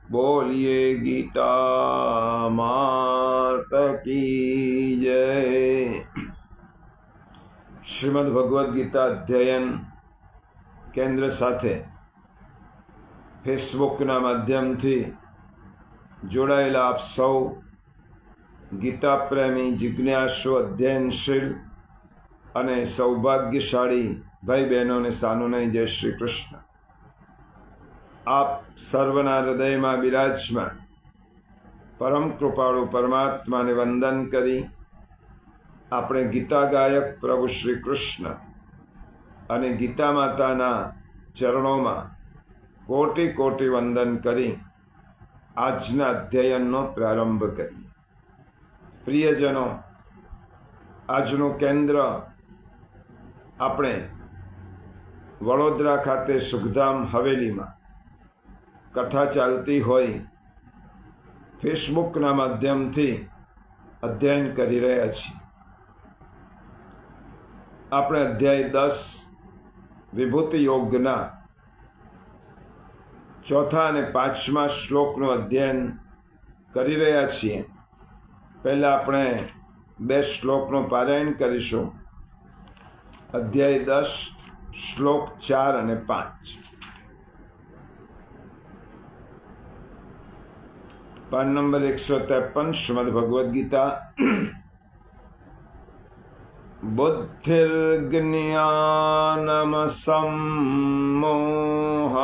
बोलिए गीता मात की जय। શ્રીમદ ભગવદ્ ગીતા અધ્યયન કેન્દ્ર સાથે ફેસબુકના માધ્યમથી જોડાયેલા આપ સૌ ગીતા પ્રેમી, જિજ્ઞાસુ, અધ્યયનશીલ અને સૌભાગ્યશાળી ભાઈ બહેનોને સાનુનય જય શ્રી કૃષ્ણ। આપ સર્વના હૃદયમાં બિરાજમાન પરમ કૃપાળુ પરમાત્માને વંદન કરી આપણે ગીતા ગાયક પ્રભુ શ્રી કૃષ્ણ અને ગીતા માતાના ચરણોમાં કોટી કોટી વંદન કરી આજના અધ્યયનનો પ્રારંભ કરીએ। પ્રિયજનો, આજનું કેન્દ્ર આપણે વડોદરા ખાતે સુખધામ હવેલીમાં કથા ચાલતી હોય ફેસબુકના માધ્યમથી અધ્યયન કરી રહ્યા છીએ। આપણે અધ્યાય 10 વિભૂતિ યોગના ચોથા અને 5મા શ્લોકનું અધ્યયન કરી રહ્યા છીએ। પહેલાં આપણે 2 શ્લોકનું પારાયણ કરીશું। અધ્યાય 10 શ્લોક 4 અને 5। પાન નંબર 153 શ્રીમદ ભગવદ્ ગીતા। બુદ્ધિર્જ્ઞાનમસમ્મોહઃ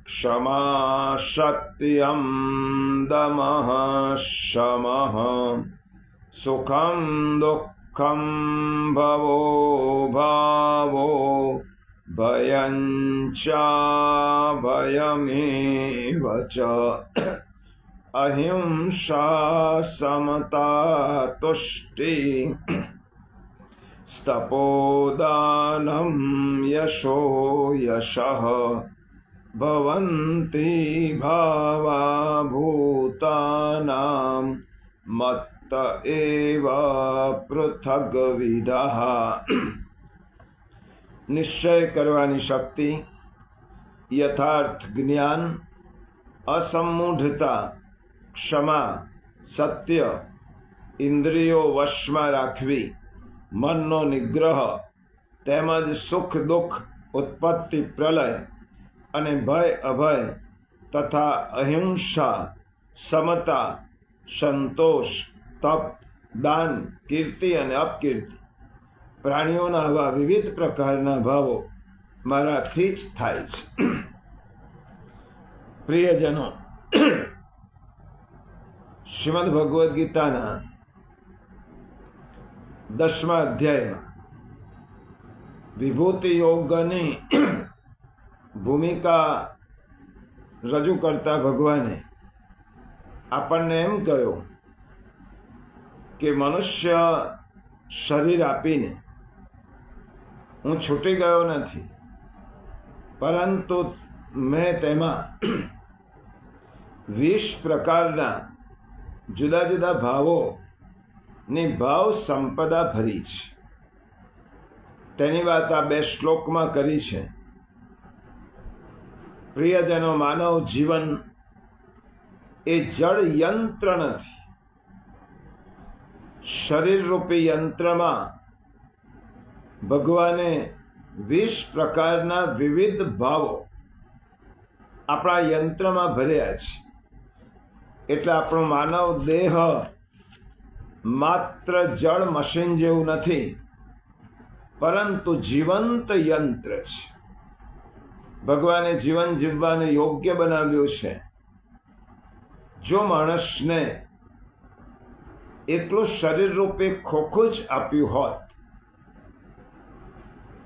ક્ષમા સત્યં દમઃ શમઃ સુખં દુઃખં ભવો ભાવો ભયં ચ ભયમેવ ચ અહિંસા સમતા તુષ્ટિ સ્તપોદાનમ યશો યશઃ ભવન્તિ ભાવા ભૂતાનાં મત્ત એવ પૃથગ્વિદઃ। નિશ્ચય કરવાની શક્તિ, યથાર્થ જ્ઞાન, અસમ્મૂઢતા, ક્ષમા, સત્ય, ઇન્દ્રિયો વશમાં રાખવી, મનનો નિગ્રહ, તેમજ સુખ દુઃખ, ઉત્પત્તિ પ્રલય અને ભય અભય તથા અહિંસા, સમતા, સંતોષ, તપ, દાન, કીર્તિ અને અપકીર્તિ, પ્રાણીઓના આવા વિવિધ પ્રકારના ભાવો મારાથી જ થાય છે। પ્રિયજનો, શ્રીમદ ભગવદ્ ગીતાના 10મા અધ્યાયમાં વિભૂતિ યોગની ભૂમિકા રજૂ કરતા ભગવાને આપણને એમ કહ્યું કે મનુષ્ય શરીર આપીને હું છૂટી ગયો નથી, પરંતુ મેં તેમાં 20 પ્રકારના જુદા જુદા ભાવોની ભાવ સંપદા ભરી છે। તેની વાત આ 2 શ્લોકમાં કરી છે। પ્રિયજનો, માનવ જીવન એ જળ યંત્ર નથી। શરીર રૂપી યંત્રમાં ભગવાને 20 પ્રકારના વિવિધ ભાવો આપણા યંત્રમાં ભર્યા છે। એટલે આપણો માનવ દેહ માત્ર જળ મશીન જેવું નથી, પરંતુ જીવંત યંત્ર છે। ભગવાને જીવન જીવવાને યોગ્ય બનાવ્યું છે। જો માણસને એકલું શરીર રૂપે ખોખું જ આપ્યું હોત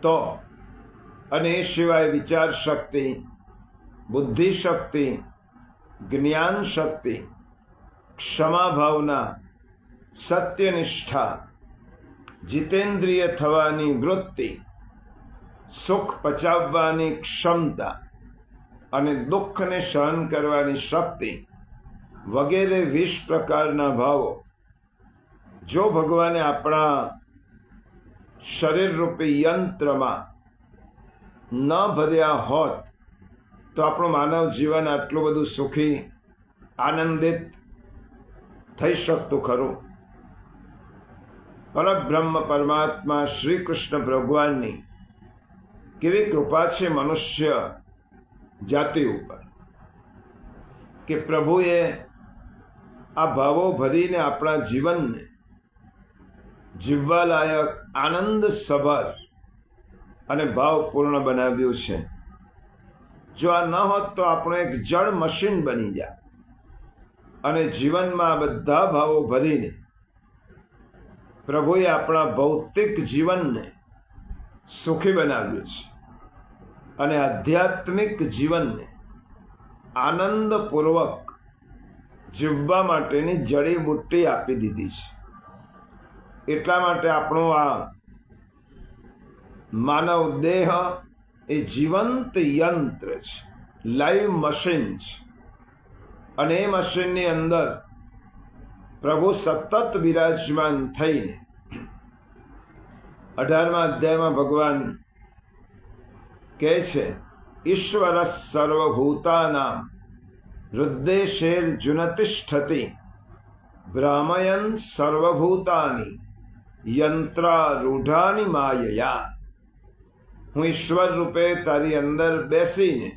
તો, અને એ સિવાય વિચાર શક્તિ, બુદ્ધિ શક્તિ, જ્ઞાન શક્તિ, ક્ષમા ભાવના, સત્યનિષ્ઠા, જીતેન્દ્રિય થવાની વૃત્તિ, સુખ પચાવવાની ક્ષમતા અને દુઃખને સહન કરવાની શક્તિ વગેરે 20 પ્રકારના ભાવો જો ભગવાને આપણા શરીર રૂપી યંત્રમાં ન ભર્યા હોત તો આપણું માનવ જીવન આટલું બધું સુખી આનંદિત થઈ શકતું ખરું? પરબ્રહ્મ પરમાત્મા શ્રી કૃષ્ણ ભગવાનની કેવી કૃપા છે મનુષ્ય જાતિ ઉપર કે પ્રભુએ આ ભાવો ભરીને આપણા જીવનને જીવવાલાયક આનંદ સભર અને ભાવપૂર્ણ બનાવ્યું છે. જો આ ન હોત તો આપણું એક જળ મશીન બની જાય અને જીવનમાં આ બધા ભાવો ભરીને પ્રભુએ આપણા ભૌતિક જીવનને સુખી બનાવ્યું છે અને આધ્યાત્મિક જીવનને આનંદપૂર્વક જીવવા માટેની જડીબુટ્ટી આપી દીધી છે. એટલા માટે આપણો આ માનવ દેહ એ જીવંત યંત્ર છે, લાઈવ મશીન છે. અને એ મશીનની અંદર પ્રભુ સતત બિરાજમાન થઈને 18મા અધ્યાયમાં ભગવાન કહે છે, ઈશ્વર સર્વભૂતાનાં હૃદ્દેશેર્જુનતિષ્ઠતિ ભ્રામયન સર્વભૂતાની યંત્રારૂઢાની માયયા. હું ઈશ્વર રૂપે તારી અંદર બેસીને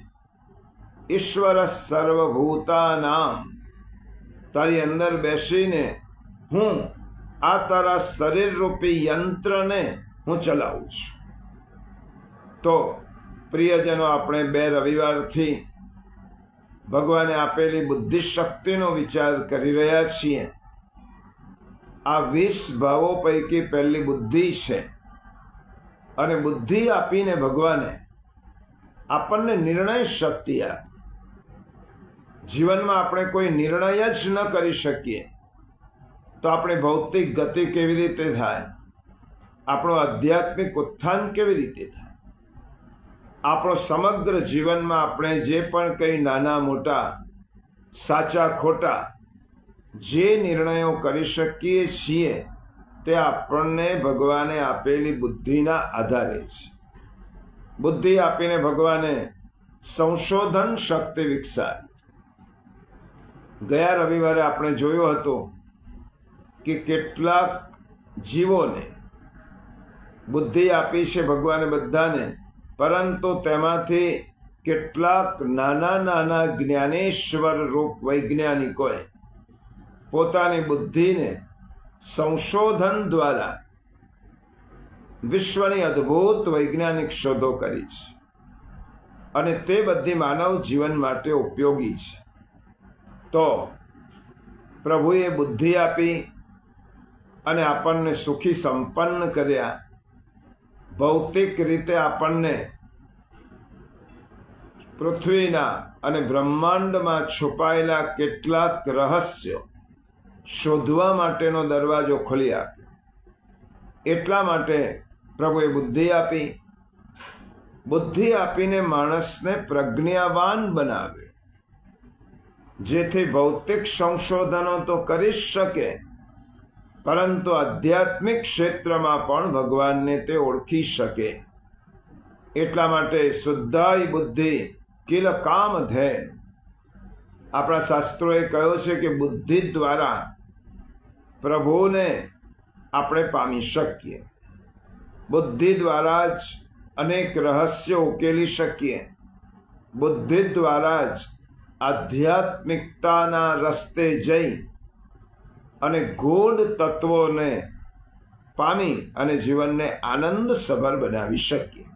ઈશ્વર સર્વભૂતાનામ તારી અંદર બેસીને હું આ તારા શરીર રૂપી યંત્રને હું ચલાવું છું. તો પ્રિયજનો, આપણે 2 રવિવારથી ભગવાને આપેલી બુદ્ધિ શક્તિનો વિચાર કરી રહ્યા છીએ. આ 20 ભાવો પૈકી પહેલી બુદ્ધિ છે અને બુદ્ધિ આપીને ભગવાને આપણને નિર્ણય શક્તિ આપી. જીવનમાં આપણે કોઈ નિર્ણય જ ન કરી શકીએ તો આપણે ભૌતિક ગતિ કેવી રીતે થાય? આપણું આધ્યાત્મિક ઉત્થાન કેવી રીતે થાય? આપણો સમગ્ર જીવનમાં આપણે જે પણ કંઈ નાના મોટા સાચા ખોટા જે નિર્ણયો કરી શકીએ છીએ તે આપણને ભગવાને આપેલી બુદ્ધિના આધારે છે. બુદ્ધિ આપીને ભગવાને સંશોધન શક્તિ વિકસાવી. ગયા રવિવારે આપણે જોયું હતું કે કેટલાક જીવોને બુદ્ધિ આપી છે ભગવાને બધાને, પરંતુ તેમાંથી કેટલાક નાના જ્ઞાનેશ્વર રૂપ વૈજ્ઞાનિકોએ પોતાની બુદ્ધિને સંશોધન દ્વારા વિશ્વની અદ્ભુત વૈજ્ઞાનિક શોધો કરી છે અને તે બધી માનવ જીવન માટે ઉપયોગી છે. તો પ્રભુએ બુદ્ધિ આપી અને આપણને સુખી સંપન્ન કર્યા. ભૌતિક રીતે આપણને પૃથ્વીના અને બ્રહ્માંડમાં છુપાયેલા કેટલાક રહસ્યો શોધવા માટેનો દરવાજો ખોલી આપ્યો. એટલા માટે પ્રભુએ બુદ્ધિ આપી. બુદ્ધિ આપીને માણસને પ્રજ્ઞાવાન બનાવે, જેથી ભૌતિક સંશોધનો તો કરી શકે પરંતુ આધ્યાત્મિક ક્ષેત્રમાં પણ ભગવાનને તે ઓળખી શકે. એટલા માટે શુદ્ધાય બુદ્ધિ કિલ કામધેન. આપણા શાસ્ત્રોએ કહ્યું છે કે બુદ્ધિ દ્વારા પ્રભુને આપણે પામી શકીએ. બુદ્ધિ દ્વારા જ અનેક રહસ્યો ઉકેલી શકીએ. બુદ્ધિ દ્વારા જ આધ્યાત્મિકતાના રસ્તે જઈ અને ગૂઢ તત્વોને પામી અને જીવનને આનંદસભર બનાવી શકીએ.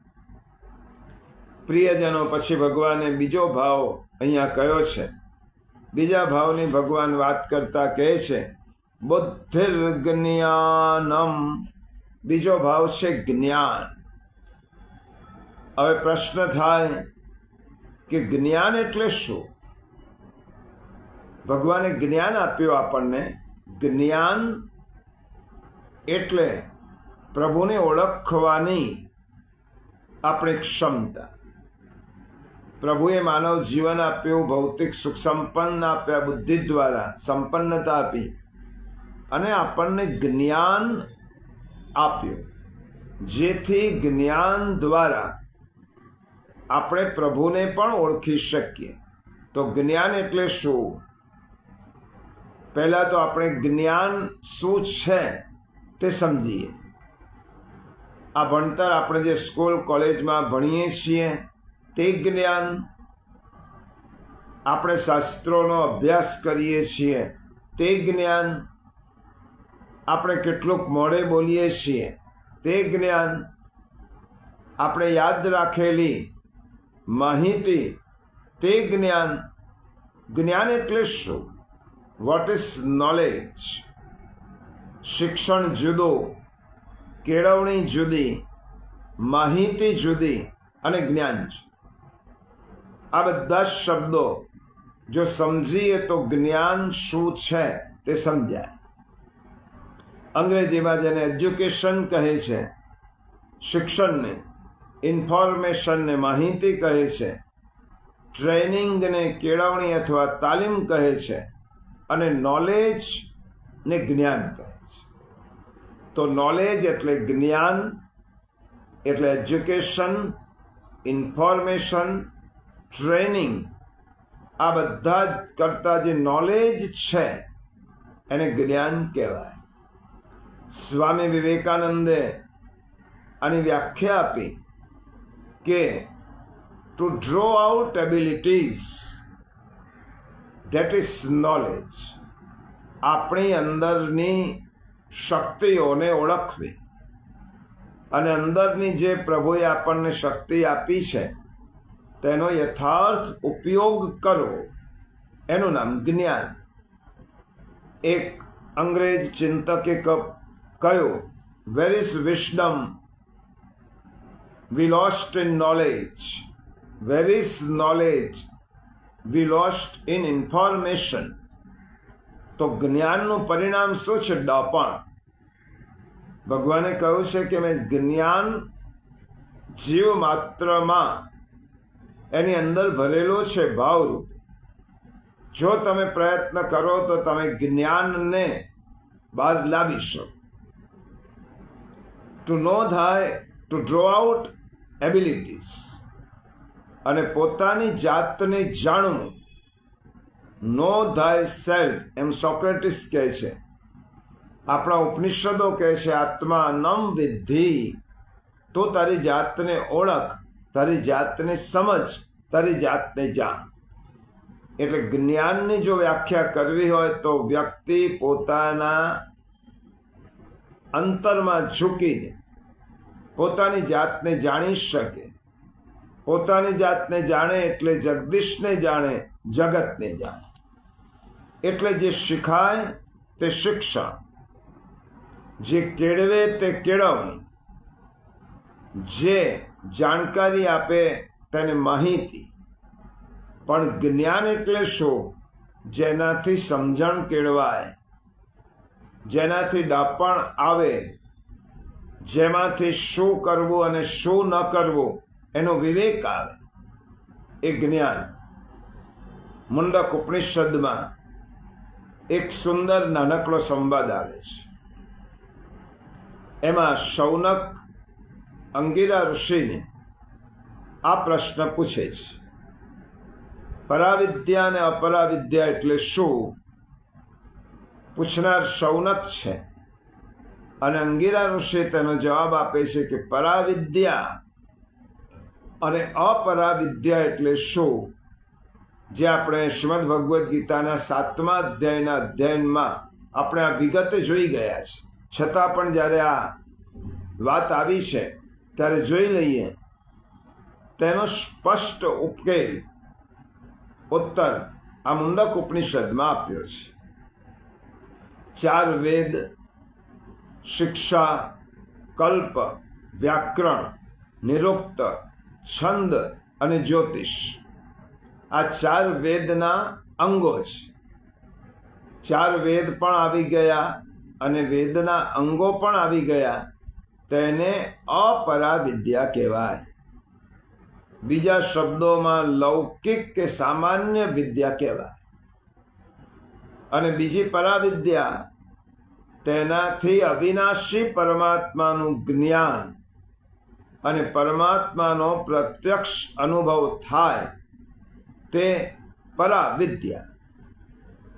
પ્રિયજનો, પછી ભગવાને બીજો ભાવ અહીંયા કયો છે. બીજા ભાવની ભગવાન વાત કરતા કહે છે, બુદ્ધિર્જ્ઞાનમ. બીજો ભાવ છે જ્ઞાન. હવે પ્રશ્ન થાય કે જ્ઞાન એટલે શું? ભગવાને જ્ઞાન આપ્યું આપણને. જ્ઞાન એટલે પ્રભુને ઓળખવાની આપણી ક્ષમતા. પ્રભુએ માનવ જીવન આપ્યું, ભૌતિક સુખ સંપન્ન આપ્યા, બુદ્ધિ દ્વારા સંપન્નતા આપી અને આપણને જ્ઞાન આપ્યું, જેથી જ્ઞાન દ્વારા આપણે પ્રભુને પણ ઓળખી શકીએ. તો જ્ઞાન એટલે શું? પહેલા તો આપણે જ્ઞાન શું છે તે સમજીએ. આ ભણતર આપણે જે સ્કૂલ કોલેજમાં ભણીએ છીએ તે જ્ઞાન, આપણે શાસ્ત્રોનો અભ્યાસ કરીએ છીએ તે જ્ઞાન, આપણે કેટલુંક મોડે બોલીએ છીએ તે જ્ઞાન, આપણે યાદ રાખેલી માહિતી તે જ્ઞાન. જ્ઞાન એટલે શું? What is knowledge? શિક્ષણ જુદું, કેળવણી જુદી, માહિતી જુદી અને જ્ઞાન જુદું. આ બધા શબ્દો જો સમજીએ તો જ્ઞાન શું છે તે સમજાય. અંગ્રેજીમાં જેને એજ્યુકેશન કહે છે, શિક્ષણને, ઇન્ફોર્મેશનને માહિતી કહે છે, ટ્રેનિંગને કેળવણી અથવા તાલીમ કહે છે, અને નોલેજ ને જ્ઞાન કહે છે. તો નોલેજ એટલે જ્ઞાન, એટલે એજ્યુકેશન, ઇન્ફોર્મેશન, ટ્રેનિંગ, આ બધા કરતા જે નોલેજ છે એને જ્ઞાન કહેવાય. સ્વામી વિવેકાનંદે આની વ્યાખ્યા આપી કે to draw out abilities, that is knowledge. આપણી અંદરની શક્તિઓને ઓળખવી અને અંદરની જે પ્રભુએ આપણને શક્તિ આપી છે તેનો યથાર્થ ઉપયોગ કરવો, એનું નામ જ્ઞાન. એક અંગ્રેજ ચિંતકે કહ્યું, where is wisdom we lost in knowledge, where is knowledge we lost in information. તો જ્ઞાનનું પરિણામ શું છે? ડપણ. ભગવાને કહ્યું છે કે મેં જ્ઞાન જીવ માત્રમાં એની અંદર ભરેલો છે ભાવરૂપે. જો તમે પ્રયત્ન કરો તો તમે જ્ઞાનને બહાર લાવી શકો. ટુ નો થાય, ટુ ડ્રો આઉટ એબિલિટીઝ, અને પોતાની જાતને જાણવું. નો થાય સેલ્ફ, એમ સોક્રેટિસ કહે છે. આપણા ઉપનિષદો કહે છે આત્મા નમ વિદ્ધિ. તો તારી જાતને ઓળખ, તારી જાતને સમજ, તારી જાતને જાણ. એટલે જ્ઞાનની જો વ્યાખ્યા કરવી હોય તો વ્યક્તિ પોતાના અંતરમાં ઝૂકીને પોતાની જાતને જાણી શકે. પોતાની જાતને જાણે એટલે જગદીશને જાણે, જગતને જાણે. એટલે જે શીખાય તે શિક્ષણ, જે કેળવે તે કેળવણી, જે જાણકારી આપે તેને માહિતી. પણ જ્ઞાન એટલે શું? જેનાથી સમજણ કેળવાય, જેનાથી ડાપણ આવે, જેમાંથી શું કરવું અને શું ન કરવું એનો વિવેક આવે, એ જ્ઞાન. મુંડક ઉપનિષદમાં એક સુંદર નાનકડો સંવાદ આવે છે. એમાં શૌનક અંગિરા ઋષિને આ પ્રશ્ન પૂછે છે, પરાવિદ્યા અને અપરાવિદ્યા એટલે શું? પૂછનાર શૌનક છે અને અંગિરા ઋષિ તેનો જવાબ આપે છે કે પરાવિદ્યા અને અપરાવિદ્યા એટલે શું? જે આપણે શ્રીમદ ભગવદ્ ગીતાના 7મા અધ્યાયના અધ્યયનમાં આપણે આ વિગતે જોઈ ગયા છે. છતાં પણ જ્યારે આ વાત આવી છે ત્યારે જોઈ લઈએ. તેનો સ્પષ્ટ ઉત્તર આ મુંડક ઉપનિષદમાં આપ્યો છે. 4 વેદ, શિક્ષા, કલ્પ, વ્યાકરણ, નિરુક્ત, છંદ અને જ્યોતિષ, આ 4 વેદના અંગો છે. 4 વેદ પણ આવી ગયા અને વેદના અંગો પણ આવી ગયા. તેને અપરાવિદ્યા કહેવાય. બીજા શબ્દોમાં લૌકિક કે સામાન્ય વિદ્યા કહેવાય. અને બીજી પરાવિદ્યા, તેનાથી અવિનાશી પરમાત્માનું જ્ઞાન અને પરમાત્માનો પ્રત્યક્ષ અનુભવ થાય તે પરાવિદ્યા.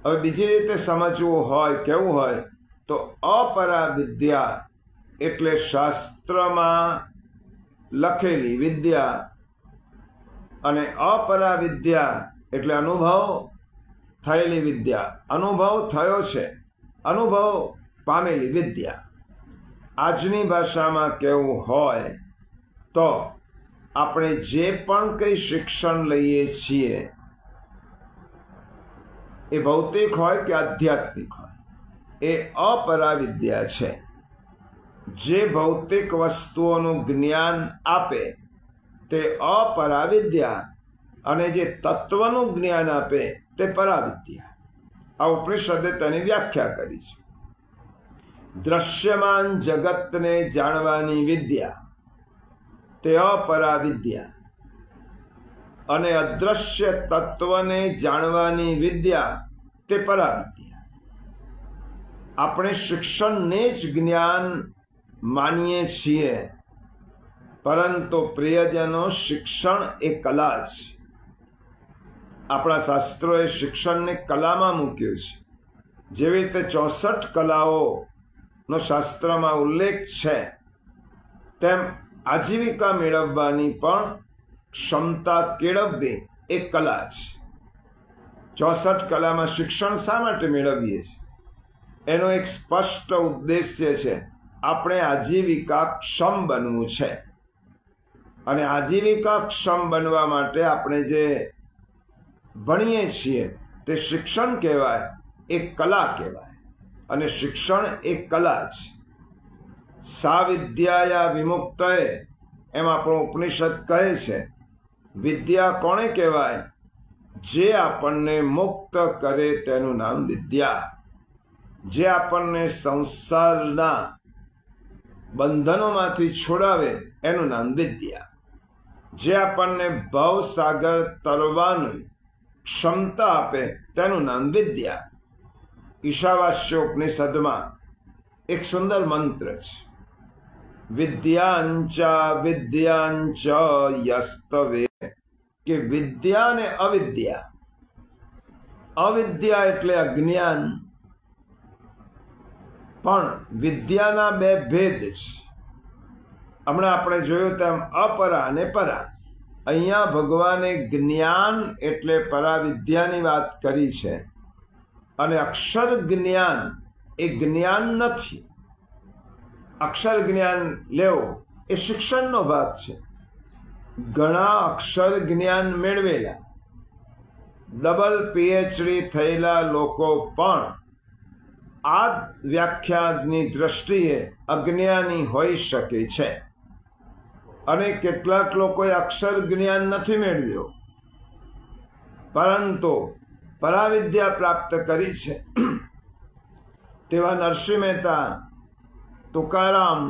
હવે બીજી રીતે સમજવું હોય, કેવું હોય તો અપરાવિદ્યા એટલે શાસ્ત્રમાં લખેલી વિદ્યા, અને અપરાવિદ્યા એટલે અનુભવ થયેલી વિદ્યા. અનુભવ થયો છે, અનુભવ પામેલી વિદ્યા. આજની ભાષામાં કહેવું હોય તો આપણે જે પણ કંઈ શિક્ષણ લઈએ છીએ એ ભૌતિક હોય કે આધ્યાત્મિક હોય, એ અપરાવિદ્યા છે. જે ભૌતિક વસ્તુઓનું જ્ઞાન આપે તે અપરાવિદ્યા, અને જે તત્વનું જ્ઞાન આપે તે પરાવિદ્યા. આ ઉપનિષદે તેની વ્યાખ્યા કરી છે. દ્રશ્યમાન જગતને જાણવાની વિદ્યા તે અપરાવિદ્યા, અને અદ્રશ્ય તત્વને જાણવાની વિદ્યા તે પરાવિદ્યા. આપણે શિક્ષણને જ જ્ઞાન માનીએ છીએ, પરંતુ પ્રિયજનો શિક્ષણ એ કલા છે. આપણા શાસ્ત્રોએ શિક્ષણને કલામાં મૂક્યું છે. જેવી રીતે 64 કલાઓનો શાસ્ત્રમાં ઉલ્લેખ છે, તેમ આજીવિકા મેળવવાની પણ ક્ષમતા કેળવવી એ કલા છે. 64 કલામાં શિક્ષણ શા માટે મેળવીએ છીએ? એનો એક સ્પષ્ટ ઉદ્દેશ્ય છે, આપણે આજીવિકાક્ષમ બનવું છે. અને આજીવિકાક્ષમ બનવા માટે આપણે જે ભણીએ છીએ તે શિક્ષણ કહેવાય, એ કલા કહેવાય. અને શિક્ષણ એ કલા છે. સા વિદ્યાયા વિમુક્તએ એમ આપણો ઉપનિષદ કહે છે. વિદ્યા કોણે કહેવાય? જે આપણને મુક્ત કરે તેનું નામ વિદ્યા. જે આપણને સંસારના બંધનોમાંથી છોડાવે એનું નામ વિદ્યા. જે આપણને ભવસાગર તરવાની ક્ષમતા આપે તેનું નામ વિદ્યા. ઈશાવાસ્ય ઉપનિષદમાં એક સુંદર મંત્ર છે. વિદ્યાંચ વિદ્યાંચ યસ્તવે, કે વિદ્યા ને અવિદ્યા. અવિદ્યા એટલે અજ્ઞાન, પણ વિદ્યાના બે ભેદ છે. હમણાં આપણે જોયું તેમ અપરા અને પરા. અહીંયા ભગવાને જ્ઞાન એટલે પરાવિદ્યાની વાત કરી છે, અને અક્ષર જ્ઞાન એ જ્ઞાન નથી. અક્ષર જ્ઞાન લેવો એ શિક્ષણનો ભાગ છે. ઘણા અક્ષર જ્ઞાન મેળવેલા, ડબલ પીએચડી થયેલા લોકો પણ આ વ્યાખ્યાની દ્રષ્ટિએ અજ્ઞાની હોઈ શકે છે. અને કેટલાક લોકોએ અક્ષર જ્ઞાન નથી મેળવ્યો, પરંતુ પરાવિદ્યા પ્રાપ્ત કરી છે. તેવા નરસિંહ મહેતા, તુકારામ,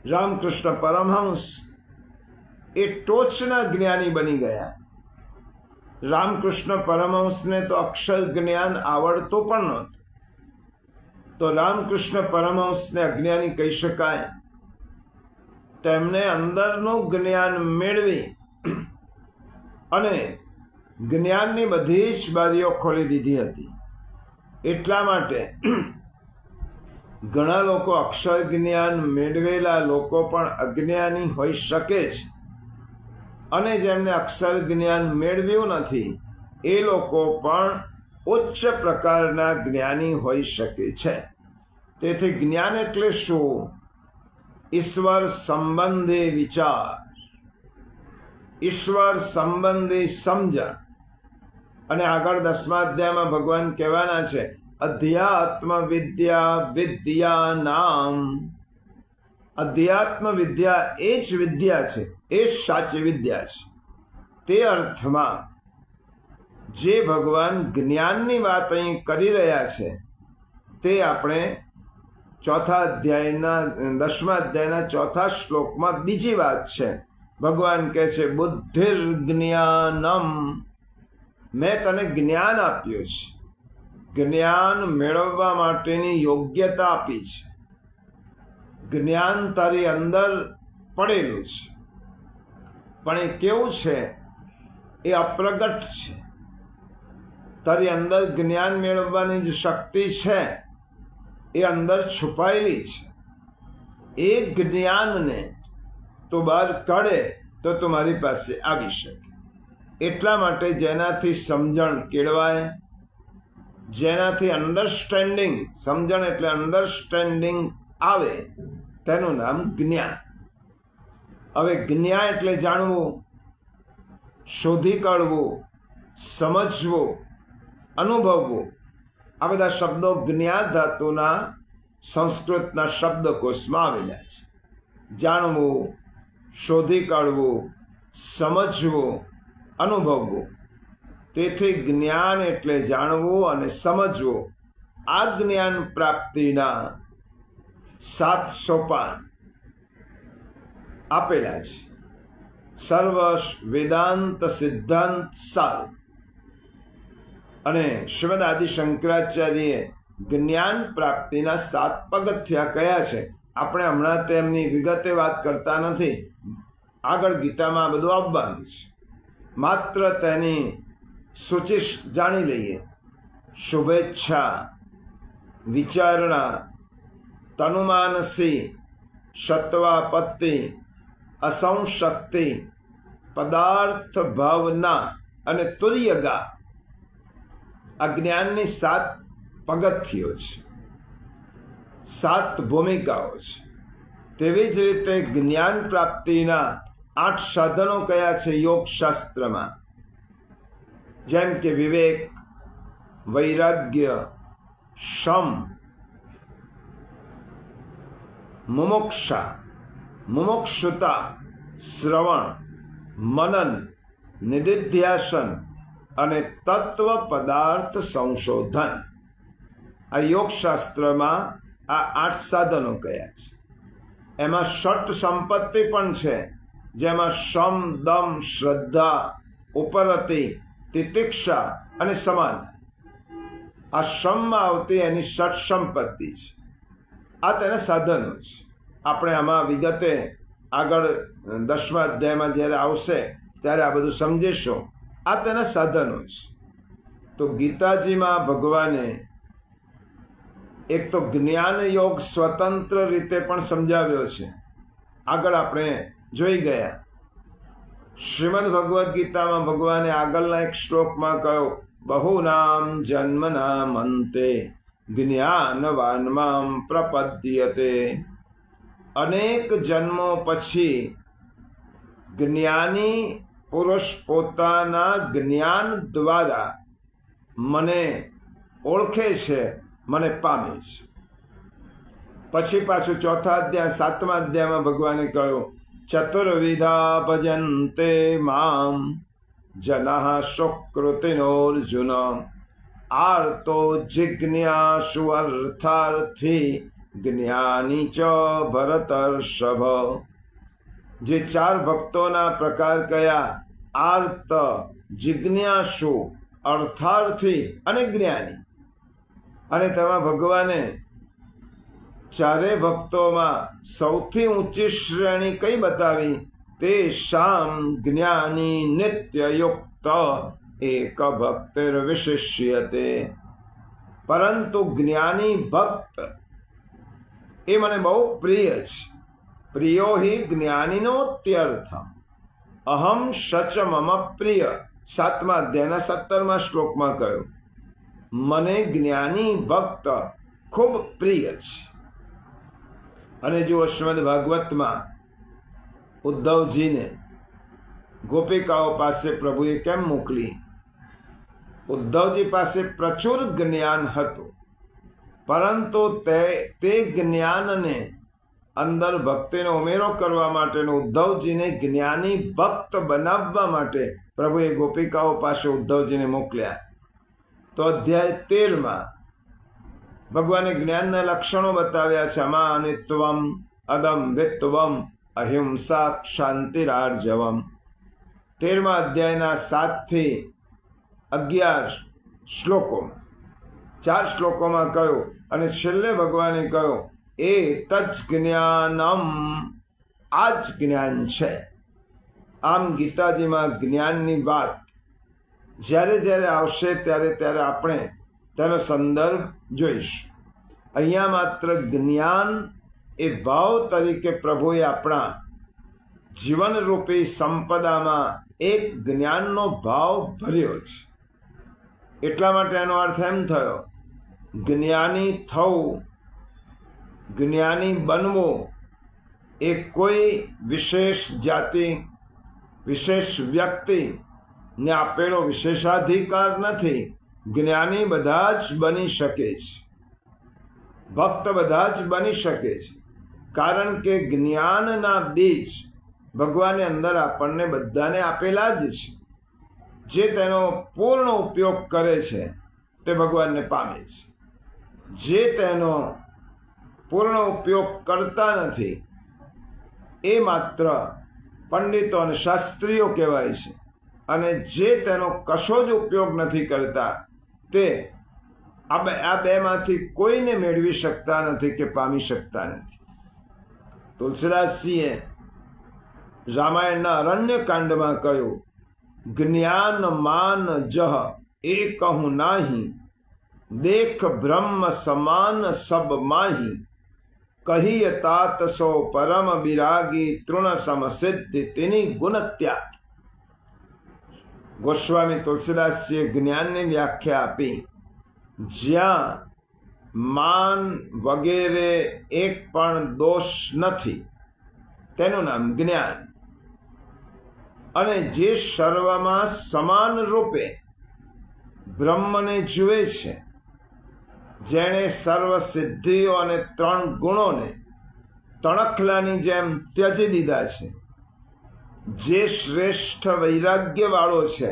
રામકૃષ્ણ પરમહંસ એ ટોચના જ્ઞાની બની ગયા. રામકૃષ્ણ પરમહંસને તો અક્ષર જ્ઞાન આવડતું પણ નહોતું, તો રામકૃષ્ણ પરમહંસને અજ્ઞાની કહી શકાય? તેમને અંદરનું જ્ઞાન મેળવી અને જ્ઞાનની બધી જ બારીઓ ખોલી દીધી હતી. એટલા માટે ઘણા લોકો અક્ષર જ્ઞાન મેળવેલા લોકો પણ અજ્ઞાની હોઈ શકે છે, અને જેમને અક્ષર જ્ઞાન મેળવ્યું નથી એ લોકો પણ ઉચ્ચ પ્રકારના જ્ઞાની હોઈ શકે છે. તેથી જ્ઞાન એટલે શું? ઈશ્વર સંબંધી વિચાર, ઈશ્વર સંબંધી સમજણ. અને આગળ 10મા અધ્યાયમાં ભગવાન કહેવાના છે, અધ્યાત્મ વિદ્યા વિદ્યાનામ. અધ્યાત્મ વિદ્યા એ જ વિદ્યા છે, એ જ સાચી વિદ્યા છે. તે અર્થમાં જે ભગવાન જ્ઞાનની વાત અહીં કરી રહ્યા છે તે આપણે 10મા અધ્યાયના 4થા શ્લોકમાં બીજી વાત છે. ભગવાન કહે છે, બુદ્ધિર જ્ઞાનમ. મેં તને જ્ઞાન આપ્યું છે, જ્ઞાન મેળવવા માટેની યોગ્યતા આપી છે. જ્ઞાન તારી અંદર પડેલું છે, પણ એ કેવું છે? એ અપ્રગટ છે. તારી અંદર જ્ઞાન મેળવવાની જે શક્તિ છે એ અંદર છુપાયેલી છે. એ જ્ઞાનને તું બહાર કાઢે તો તું મારી પાસે આવી શકે. એટલા માટે જેનાથી સમજણ કેળવાય, જેનાથી અન્ડરસ્ટેન્ડિંગ, સમજણ એટલે અન્ડરસ્ટેન્ડિંગ આવે, તેનું નામ જ્ઞાન. હવે જ્ઞાન એટલે જાણવું, શોધી કાઢવું, સમજવું, અનુભવવું. આ બધા શબ્દો જ્ઞાન ધાતુના સંસ્કૃતના શબ્દકોશમાં આવેલા છે. જાણવું, શોધી કાઢવું, સમજવું, અનુભવવું. તેથી જ્ઞાન એટલે જાણવું અને સમજવું. આ જ્ઞાન પ્રાપ્તિના 7 સોપાન આપેલા છે. સર્વ વેદાંત સિદ્ધાંત સાર. અને શ્રીમદ આદિ શંકરાચાર્યએ જ્ઞાન પ્રાપ્તિના 7 પગથિયા કયા છે. આપણે હમણાં તેમની વિગતે વાત કરતા નથી. આગળ ગીતામાં બધું આવવાનું છે. માત્ર તેની સૂચિ જાણી લઈએ. શુભેચ્છા, વિચારણા, તનુમાનસી, સત્વાપત્તિ, અસંશક્તિ, પદાર્થ ભાવના અને તુર્યગા. આ જ્ઞાનની 7 પગથિયો છે, 7 ભૂમિકાઓ છે. તેવી જ રીતે જ્ઞાન પ્રાપ્તિના 8 સાધનો કયા છે યોગ શાસ્ત્રમાં? જેમ કે વિવેક, વૈરાગ્ય, શમ, મુમુક્ષા, મુમુક્ષુતા, શ્રવણ, મનન, નિધિધ્યાસન અને તત્વ પદાર્થ સંશોધન. આ યોગશાસ્ત્રમાં આ 8 સાધનો કયા છે. એમાં ષટ સંપત્તિ પણ છે, જેમાં શમ, દમ, શ્રદ્ધા, ઉપરતિ, તિતિક્ષા અને સમાધાન. આ શમમાં આવતી એની ષટ સંપત્તિ છે. આ તેના સાધનો છે. આપણે આમાં વિગતે આગળ 10મા અધ્યાયમાં જ્યારે આવશે ત્યારે આ બધું સમજીશું. આ તેના સાધનો છે. તો ગીતાજીમાં ભગવાને એક તો જ્ઞાન યોગ સ્વતંત્ર રીતે પણ સમજાવ્યો છે. આગળ આપણે જોઈ ગયા. શ્રીમદ ભગવદ્ ગીતામાં ભગવાને આગળના એક શ્લોકમાં કહ્યું, બહુનામ જન્મનામ અંતે જ્ઞાનવાન મામ પ્રપદ્યતે. અનેક જન્મો પછી જ્ઞાની પુરુષ પોતાના જ્ઞાન દ્વારા મને ઓળખે છે, મને પામે છે. પછી પાછું 4થા અધ્યાય 7મા અધ્યાયમાં ભગવાને કહ્યું, ચતુર્વિધા ભજન્તે મામ જનઃ સુકૃતિનોર્જુન આર્તો જિજ્ઞાસુ અર્થાર્થી જ્ઞાની ચ ભરતર્ષભ. જે 4 ભક્તોના પ્રકાર કયા? આર્ત, જિજ્ઞાસુ, અર્થાર્થી અને જ્ઞાની. અને તેમાં ભગવાને 4 ભક્તોમાં સૌથી ઊંચી શ્રેણી કઈ બતાવી? તે શામ જ્ઞાની નિત્યયુક્ત એક ભક્તિર વિશિષ્યતે. પરંતુ જ્ઞાની ભક્ત એ મને બહુ પ્રિય છે. પ્રિયો હિ જ્ઞાનીનોત્યર્થ અહમ સચ મમ પ્રિય. 7મા અધ્યાયના 17મા શ્લોકમાં કહ્યું, મને જ્ઞાની ભક્ત ખૂબ પ્રિય છે. અને જો શ્રીમદ ભાગવતમાં ઉદ્ધવજીને ગોપિકાઓ પાસે પ્રભુએ કેમ મોકલી? ઉદ્ધવજી પાસે પ્રચુર જ્ઞાન હતું, પરંતુ તે જ્ઞાનને અંદર ભક્તિનો ઉમેરો કરવા માટેનો ઉદ્ધવજીને જ્ઞાની ભક્ત બનાવવા માટે પ્રભુએ ગોપિકાઓ પાસે ઉદ્ધવજીને મોકલ્યા. તો અધ્યાય 13માં ભગવાને જ્ઞાનના લક્ષણો બતાવ્યા છે. અમાનિત્વમ, અદંભિત્વમ, અહિંસા, શાંતિરાર્જવમ. 13મા અધ્યાયના 7 થી 11 શ્લોકોમાં 4 શ્લોકોમાં કહ્યું. અને છેલ્લે ભગવાને કહ્યું, એ તજ જ્ઞાનમ આ જ જ્ઞાન છે. આમ ગીતાજીમાં જ્ઞાનની વાત જ્યારે જ્યારે આવશે ત્યારે ત્યારે આપણે તેનો સંદર્ભ જોઈશું. અહીંયા માત્ર જ્ઞાન એ ભાવ તરીકે પ્રભુએ આપણા જીવનરૂપી સંપદામાં એક જ્ઞાનનો ભાવ ભર્યો છે. એટલા માટે એનો અર્થ એમ થયો, જ્ઞાની થવું, જ્ઞાની બનવું એ કોઈ વિશેષ જાતિ, વિશેષ વ્યક્તિને આપેલો વિશેષાધિકાર નથી. જ્ઞાની બધા જ બની શકે છે, ભક્ત બધા જ બની શકે છે. કારણ કે જ્ઞાનના બીજ ભગવાને અંદર આપણને બધાને આપેલા જ છે. જે તેનો પૂર્ણ ઉપયોગ કરે છે તે ભગવાનને પામે છે. જે તેનો પૂર્ણ ઉપયોગ કરતા નથી એ માત્ર પંડિતો અને શાસ્ત્રીઓ કહેવાય છે. અને જે તેનો કશો જ ઉપયોગ નથી કરતા તે આ બેમાંથી કોઈને મેળવી શકતા નથી કે પામી શકતા નથી. તુલસીદાસજીએ રામાયણના અરણ્યકાંડમાં કહ્યું, જ્ઞાન માન જહ એકહુ નાહી, દેખ બ્રહ્મ સમાન સબ માહી, કહીય તાત સો પરમ બિરાગી, તૃણ સમ સિદ્ધિ તેની ગુણ ત્યાગ. ગોસ્વામી તુલસીદાસજીએ જ્ઞાનની વ્યાખ્યા આપી, જ્યાં માન વગેરે એક પણ દોષ નથી તેનું નામ જ્ઞાન. અને જે સર્વમાં સમાન રૂપે બ્રહ્મને જુએ છે, જેણે સર્વ સિદ્ધિઓ અને 3 ગુણોને તણખલાની જેમ ત્યજી દીધા છે, જે શ્રેષ્ઠ વૈરાગ્યવાળો છે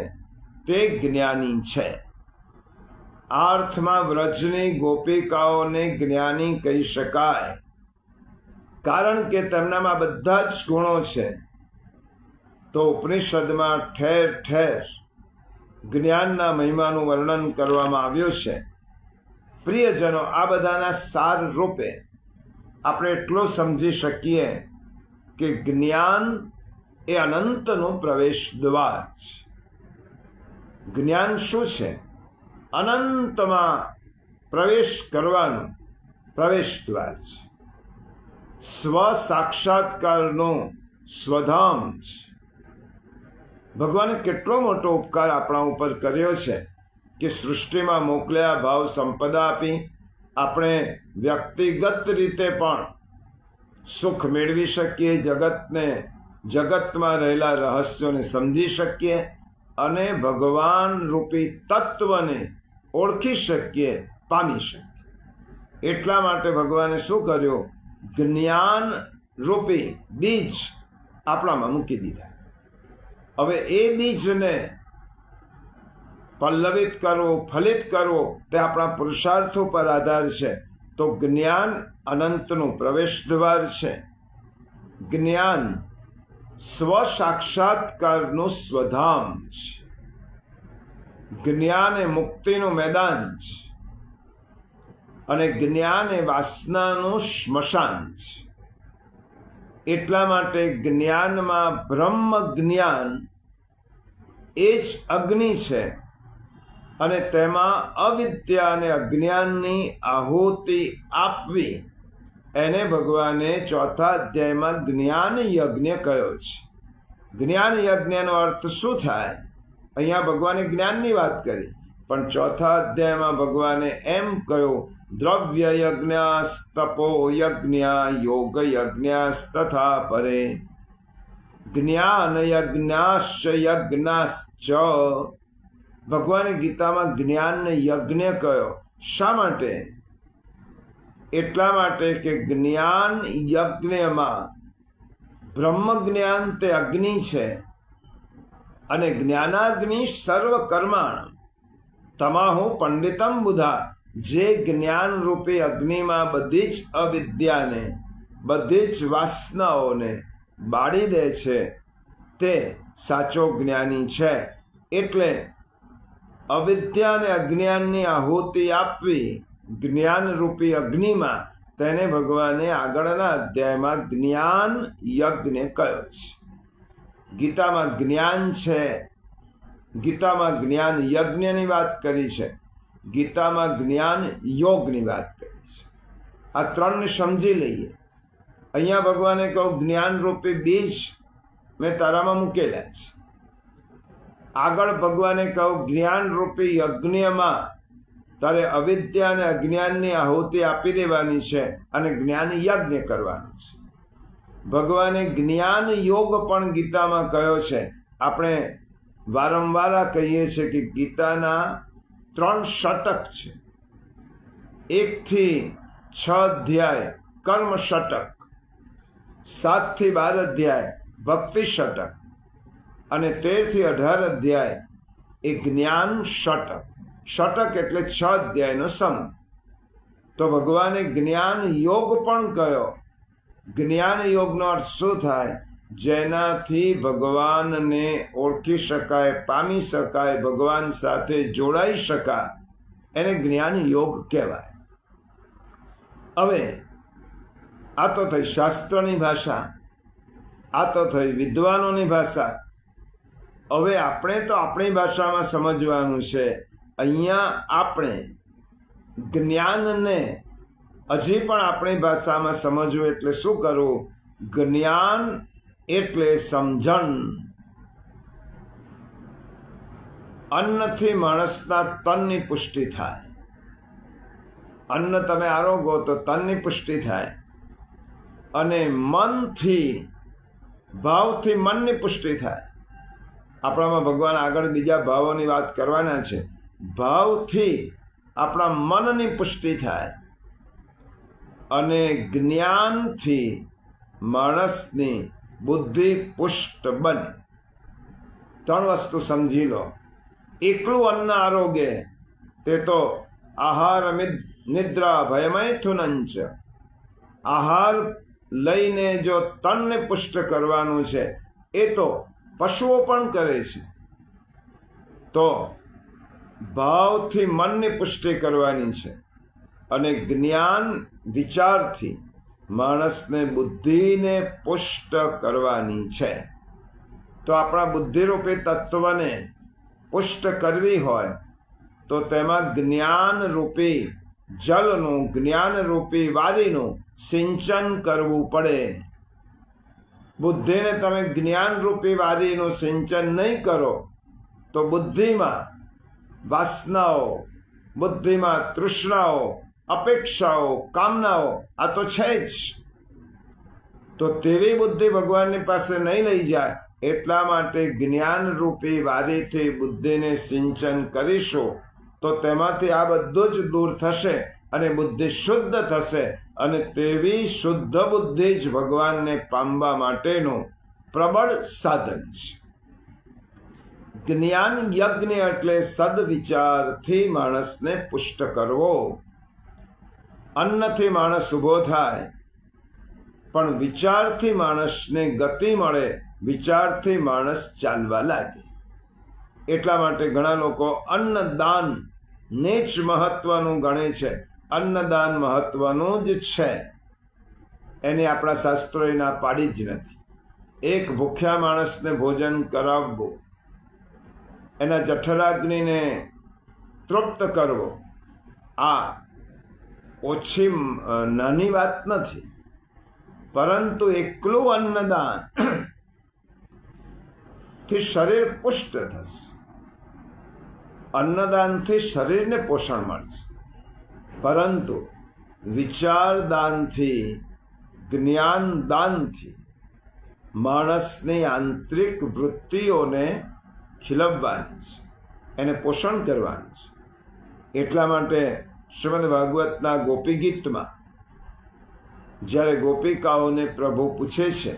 તે જ્ઞાની છે. આ અર્થમાં વ્રજની ગોપિકાઓને જ્ઞાની કહી શકાય, કારણ કે તેમનામાં બધા જ ગુણો છે. તો ઉપનિષદમાં ઠેર ઠેર જ્ઞાનના મહિમાનું વર્ણન કરવામાં આવ્યું છે. પ્રિયજનો, આ બધાના સાર રૂપે આપણે એટલું સમજી શકીએ કે જ્ઞાન એ અનંતનું પ્રવેશ દ્વાર છે. જ્ઞાન શું છે? અનંતમાં પ્રવેશ કરવાનું પ્રવેશ દ્વાર છે. સ્વ સાક્ષાત્કારનું સ્વધામ છે. ભગવાને કેટલો મોટો ઉપકાર આપણા ઉપર કર્યો છે કે સૃષ્ટિમાં મોકલ્યા, ભાવ સંપદા આપી, આપણે વ્યક્તિગત રીતે પણ સુખ મેળવી શકીએ, જગતમાં રહેલા રહસ્યોને સમજી શકીએ અને ભગવાન રૂપી તત્વને ઓળખી શકીએ, પામી શકીએ. એટલા માટે ભગવાને શું કર્યું? જ્ઞાન રૂપી બીજ આપણામાં મૂકી દીધા. હવે એ બીજને પલ્લવિત કરવો, ફલિત કરવો તે આપણા પુરુષાર્થો પર આધાર છે. તો જ્ઞાન અનંતનું પ્રવેશ દ્વાર છે. જ્ઞાન સ્વ સાક્ષાત્કારનું સ્વધામ છે. જ્ઞાન એ મુક્તિનું મેદાન છે અને જ્ઞાન એ વાસનાનું સ્મશાન છે. એટલા માટે જ્ઞાનમાં બ્રહ્મ જ્ઞાન એ જ અગ્નિ છે અને તેમાં અવિદ્યા અને અજ્ઞાનની આહુતિ આપવી, એને ભગવાને 4થા અધ્યાયમાં જ્ઞાન યજ્ઞ કહ્યો છે. જ્ઞાન યજ્ઞનો અર્થ શું થાય? અહીંયા ભગવાને જ્ઞાનની વાત કરી, પણ 4થા અધ્યાયમાં ભગવાને એમ કહ્યું, દ્રવ્ય યજ્ઞાસ્તપો યજ્ઞા યોગ યજ્ઞાસ્તથા પરે, જ્ઞાન યજ્ઞાશ્ચ યજ્ઞાશ્ચ. ભગવાને ગીતામાં જ્ઞાનને યજ્ઞ કહ્યો. શા માટે? એટલા માટે કે જ્ઞાન યજ્ઞમાં બ્રહ્મ જ્ઞાન તે અગ્નિ છે અને જ્ઞાનાગ્નિ સર્વ કર્માણ તમાહુ પંડિતમ બુધા. જે જ્ઞાન રૂપી અગ્નિમાં બધી જ અવિદ્યાને, બધી જ વાસનાઓને બાળી દે છે તે સાચો જ્ઞાની છે. એટલે અવિદ્યા અને અજ્ઞાનની આહુતિ આપવી જ્ઞાન રૂપી અગ્નિમાં, તેને ભગવાને આગળના અધ્યાયમાં જ્ઞાન યજ્ઞ કહ્યો છે. ગીતામાં જ્ઞાન છે, ગીતામાં જ્ઞાન યજ્ઞની વાત કરી છે, ગીતામાં જ્ઞાન યોગની વાત કરી છે. આ ત્રણને સમજી લઈએ. અહીંયા ભગવાને કહ્યું જ્ઞાન રૂપી બીજ મેં તારામાં મૂકેલા છે. આગળ ભગવાને કહ્યું જ્ઞાન રૂપી યજ્ઞમાં તારે અવિદ્યા અને અજ્ઞાનની આહુતિ આપી દેવાની છે અને જ્ઞાન યજ્ઞ કરવાનું છે. ભગવાને જ્ઞાન યોગ પણ ગીતામાં કહ્યો છે. આપણે વારંવાર કહીએ છીએ કે ગીતાના 3 ષટક છે. 1 થી 6 અધ્યાય કર્મ ષટક, 7 થી 12 અધ્યાય ભક્તિ ષટક અને 13 થી 18 અધ્યાય એ જ્ઞાન ષટક. ષટક એટલે 6 અધ્યાયનો સમૂહ. તો ભગવાને જ્ઞાન યોગ પણ કહ્યો. જ્ઞાન યોગનો અર્થ શું થાય? જેનાથી ભગવાનને ઓળખી શકાય, પામી શકાય, ભગવાન સાથે જોડાઈ શકાય, એને જ્ઞાન યોગ કહેવાય. હવે આ તો થઈ શાસ્ત્રની ભાષા, આ તો થઈ વિદ્વાનોની ભાષા. હવે આપણે તો આપણી ભાષામાં સમજવાનું છે. અહીંયા આપણે જ્ઞાનને હજી પણ આપણી ભાષામાં સમજવું એટલે શું કરવું? જ્ઞાન એટલે સમજણ. અન્નથી માણસના તનની પુષ્ટિ થાય. અન્ન તમે આરોગો તો તનની પુષ્ટિ થાય. અને મનથી, ભાવથી મનની પુષ્ટિ થાય. આપણામાં ભગવાન આગળ બીજા ભાવોની વાત કરવાના છે. ભાવથી આપણા મનની પુષ્ટિ થાય અને જ્ઞાનથી માણસની બુદ્ધિ પુષ્ટ બને. 3 વસ્તુ સમજી લો. એકલું અન્ન આરોગ્ય તે તો આહાર નિદ્રા ભયમૈથુનંચ. આહાર લઈને જો તનને પુષ્ટ કરવાનું છે એ તો પશુઓ પણ કરે છે. તો ભાવથી મનની પુષ્ટિ કરવાની છે અને જ્ઞાન વિચારથી માણસને બુદ્ધિને પુષ્ટ કરવાની છે. તો આપણા બુદ્ધિરૂપી તત્વને પુષ્ટ કરવી હોય તો તેમાં જ્ઞાનરૂપી જલનું, જ્ઞાનરૂપી વારીનું સિંચન કરવું પડે. બુદ્ધિને તમે જ્ઞાનરૂપી વારીનું સિંચન નહીં કરો તો બુદ્ધિમાં વાસનાઓ, બુદ્ધિમાં તૃષ્ણાઓ, અપેક્ષાઓ, કામનાઓ આ તો છે જ. તો તેવી બુદ્ધિ ભગવાનની પાસે નહીં લઈ જાય. એટલા માટે જ્ઞાનરૂપી વારીથી બુદ્ધિને સિંચન કરીશું તો તેમાંથી આ બધું જ દૂર થશે અને બુદ્ધિ શુદ્ધ થશે. અને તેવી શુદ્ધ બુદ્ધિ જ ભગવાનને પામવા માટેનું પ્રબળ સાધન છે. જ્ઞાન યજ્ઞ એટલે સદવિચારથી માણસને પુષ્ટ કરવો. અન્નથી માણસ ઊભો થાય પણ વિચારથી માણસને ગતિ મળે, વિચારથી માણસ ચાલવા લાગે. એટલા માટે ઘણા લોકો અન્નદાન ને જ મહત્વનું ગણે છે. અન્નદાન મહત્વનું જ છે, એની આપણા શાસ્ત્રોએ ના પાડી જ નથી. એક ભૂખ્યા માણસને ભોજન કરાવવું, એના જઠરાગ્નિને તૃપ્ત કરવો, આ ઓછી નાની વાત નથી. પરંતુ એકલું અન્નદાન થી શરીર પુષ્ટ થશે. અન્નદાનથી શરીરને પોષણ મળશે. પરંતુ વિચારદાનથી, જ્ઞાનદાનથી માણસની આંતરિક વૃત્તિઓને ખીલવવાની છે, એને પોષણ કરવાનું છે. એટલા માટે શ્રીમદ ભાગવતના ગોપી ગીતમાં જ્યારે ગોપિકાઓને પ્રભુ પૂછે છે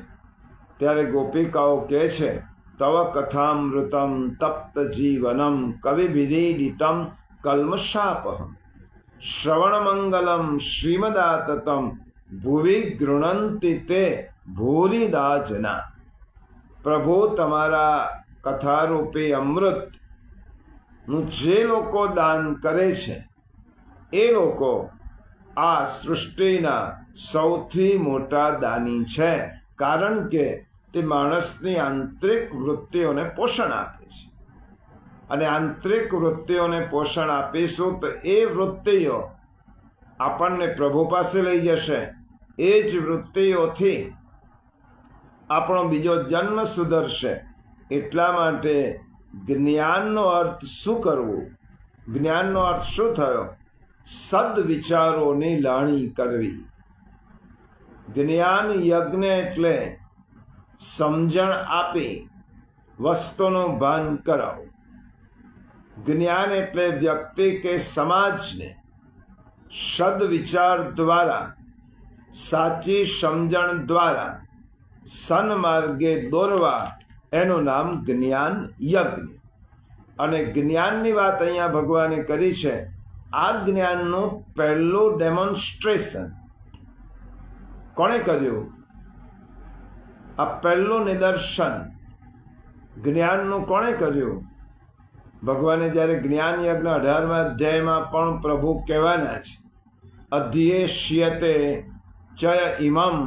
ત્યારે ગોપિકાઓ કહે છે, તવ કથામૃતમ તપ્ત જીવનમ કવિભિદીડિતમ કલ્મષાપહમ શ્રવણમંગલમ શ્રીમદાતતમ ભુવિ ગૃણંતિ તે ભૂરિદા જના. પ્રભુ તમારા કથારૂપી અમૃતનું જે લોકો દાન કરે છે એ લોકો આ સૃષ્ટિના સૌથી મોટા દાની છે, કારણ કે તે માણસની આંતરિક વૃત્તિઓને પોષણ આપે છે. અને આંતરિક વૃત્તિઓને પોષણ આપીશું તો એ વૃત્તિઓ આપણને પ્રભુ પાસે લઈ જશે. એ જ વૃત્તિઓથી આપણો બીજો જન્મ સુધરશે. એટલા માટે જ્ઞાનનો અર્થ શું કરવું? જ્ઞાનનો અર્થ શું થયો? સદવિચારોની લાણી કરવી. જ્ઞાન યજ્ઞ એટલે સમજણ આપી વસ્તુનું ભાન કરાવવું. જ્ઞાન એટલે વ્યક્તિ કે સમાજને સદવિચાર દ્વારા, સાચી સમજણ દ્વારા સન્માર્ગે દોરવા, એનું નામ જ્ઞાન યજ્ઞ. અને જ્ઞાનની વાત અહીંયા ભગવાને કરી છે. આ જ્ઞાનનું પહેલું ડેમોન્સ્ટ્રેશન કોણે કર્યું? આ પહેલું નિદર્શન જ્ઞાનનું કોણે કર્યું? ભગવાને જ્યારે જ્ઞાન યજ્ઞ 18મા અધ્યાયમાં પણ પ્રભુ કહેવાના છે, અધ્યેષ્યતે ચય ઇમમ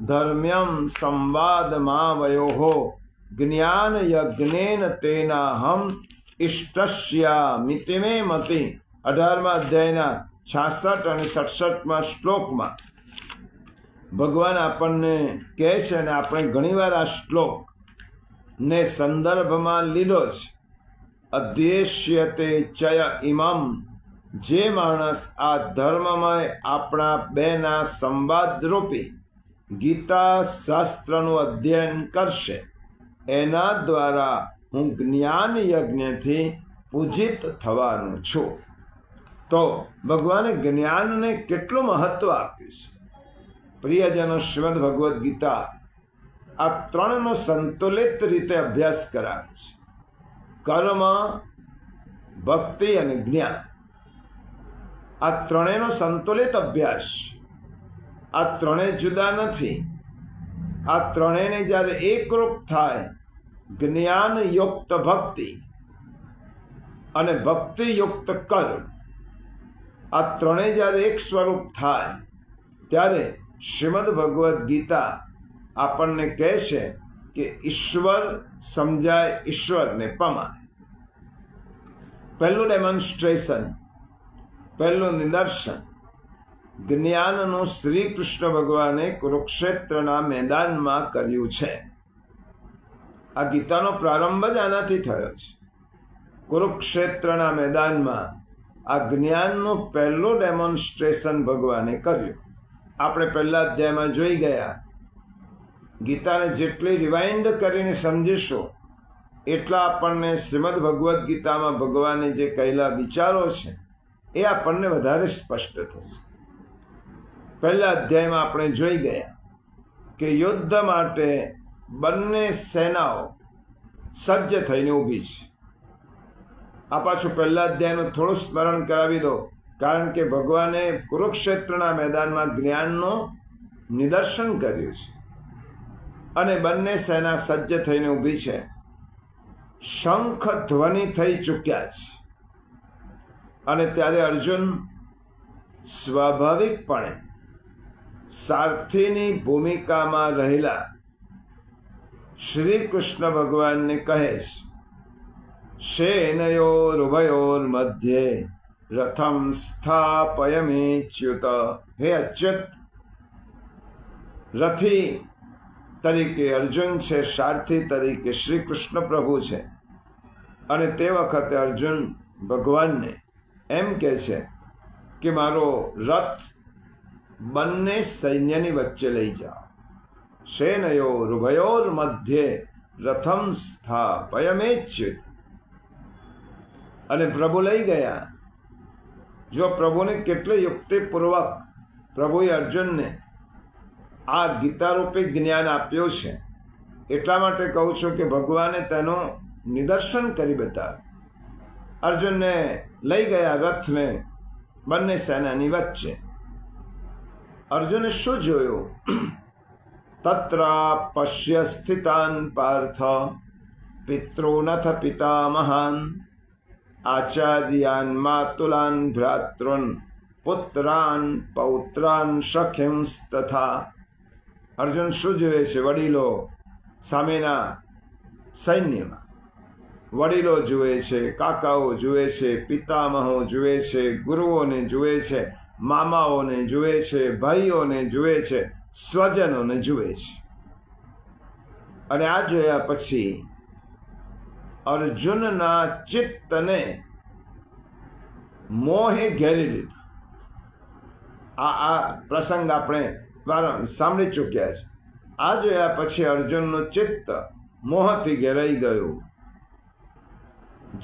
ધર્મ્યમ સંવાદમાવયોઃ જ્ઞાન યજ્ઞેન તેનાહમ ઇષ્ટસ્યામિતિ મે મતિ. 18મા અધ્યાયના 66 અને 67મા શ્લોકમાં ભગવાન આપણને કહે છે, અને આપણે ઘણીવાર આ શ્લોક ને સંદર્ભમાં લીધો છે. અધ્યેષ્યતે ચય ઇમમ, જે માણસ આ ધર્મમય આપણા બેના સંવાદરૂપી ગીતા શાસ્ત્રનું અધ્યયન કરશે, એના દ્વારા હું જ્ઞાન યજ્ઞથી પૂજિત થવાનું છું. તો ભગવાને જ્ઞાનને કેટલું મહત્વ આપ્યું છે. પ્રિયજનો, શ્રીમદ ભગવદ્ ગીતા આ ત્રણનો સંતુલિત રીતે અભ્યાસ કરાવે છે. કર્મ, ભક્તિ અને જ્ઞાન, આ ત્રણેયનો સંતુલિત અભ્યાસ. આ ત્રણેય જુદા નથી. આ ત્રણેયને જ્યારે એકરૂપ થાય, જ્ઞાનયુક્ત ભક્તિ અને ભક્તિયુક્ત કર્મ, આ ત્રણેય જ્યારે એક સ્વરૂપ થાય, ત્યારે શ્રીમદ ભગવદ્ ગીતા આપણને કહે છે કે ઈશ્વર સમજાય, ઈશ્વરને પમાય. પહેલું ડેમોન્સ્ટ્રેશન, પહેલું નિદર્શન જ્ઞાનનું શ્રી કૃષ્ણ ભગવાને કુરુક્ષેત્રના મેદાનમાં કર્યું છે. આ ગીતાનો પ્રારંભ જ આનાથી થયો છે. કુરુક્ષેત્રના મેદાનમાં આ જ્ઞાનનું પહેલું ડેમોન્સ્ટ્રેશન ભગવાને કર્યું. આપણે પહેલા અધ્યાયમાં જોઈ ગયા. ગીતાને જેટલી રિવાઇન્ડ કરીને સમજીશું, એટલા આપણને શ્રીમદ ભગવદ્ ગીતામાં ભગવાને જે કહેલા વિચારો છે એ આપણને વધારે સ્પષ્ટ થશે. પહેલા અધ્યાયમાં આપણે જોઈ ગયા કે યુદ્ધ માટે બંને સેનાઓ સજ્જ થઈને ઊભી છે. આ પાછું પહેલા અધ્યાયનું થોડું સ્મરણ કરાવી દો, કારણ કે ભગવાને કુરુક્ષેત્રના મેદાનમાં જ્ઞાનનું નિદર્શન કર્યું છે અને બંને સેના સજ્જ થઈને ઊભી છે. શંખ ધ્વનિ થઈ ચૂક્યા છે અને ત્યારે અર્જુન સ્વાભાવિકપણે સારથીની ભૂમિકામાં રહેલા શ્રી કૃષ્ણ ભગવાનને કહે છે, શેનયોરુભયોર મધ્યે રથમ સ્થાપયમેચ્યુત. હે અચ્યુત, રથી તરીકે અર્જુન છે, સારથી તરીકે શ્રી કૃષ્ણ પ્રભુ છે. અને તે વખતે અર્જુન ભગવાનને એમ કહે છે કે મારો રથ બંને સૈન્યની વચ્ચે લઈ જાઓ. શેનયોરુભયોર મધ્યે રથમ સ્થાપયમેચ્યુત. અને પ્રભુ લઈ ગયા. જો પ્રભુને કેટલી યુક્તિપૂર્વક પ્રભુએ અર્જુનને આ ગીતારૂપી જ્ઞાન આપ્યું છે. એટલા માટે કહું છું કે ભગવાને તેનું નિદર્શન કરી બતાવ્યું. અર્જુનને લઈ ગયા રથને બંને સેનાની વચ્ચે. અર્જુને શું જોયું? તત્ર પશ્ય સ્થિતાન પાર્થ પિતॄનથ પિતામહાન આચાર્યાન માતુલાન ભ્રાતॄન પુત્રાન પૌત્રાન સખિંસ તથા. અર્જુન શું જુએ છે? વડીલો સામેના સૈન્યમાં વડીલો જુએ છે, કાકાઓ જુએ છે, પિતામહો જુએ છે, ગુરુઓને જુએ છે, મામાઓને જુએ છે, ભાઈઓને જુએ છે, સ્વજનોને જુએ છે. અને આ જોયા પછી અર્જુનના ચિત્તને મોહે ઘેરી લીધું. આ પ્રસંગ આપણે સાંભળી ચૂક્યા છે. આ જોયા પછી અર્જુનનું ચિત્ત મોહથી ઘેરાઈ ગયું.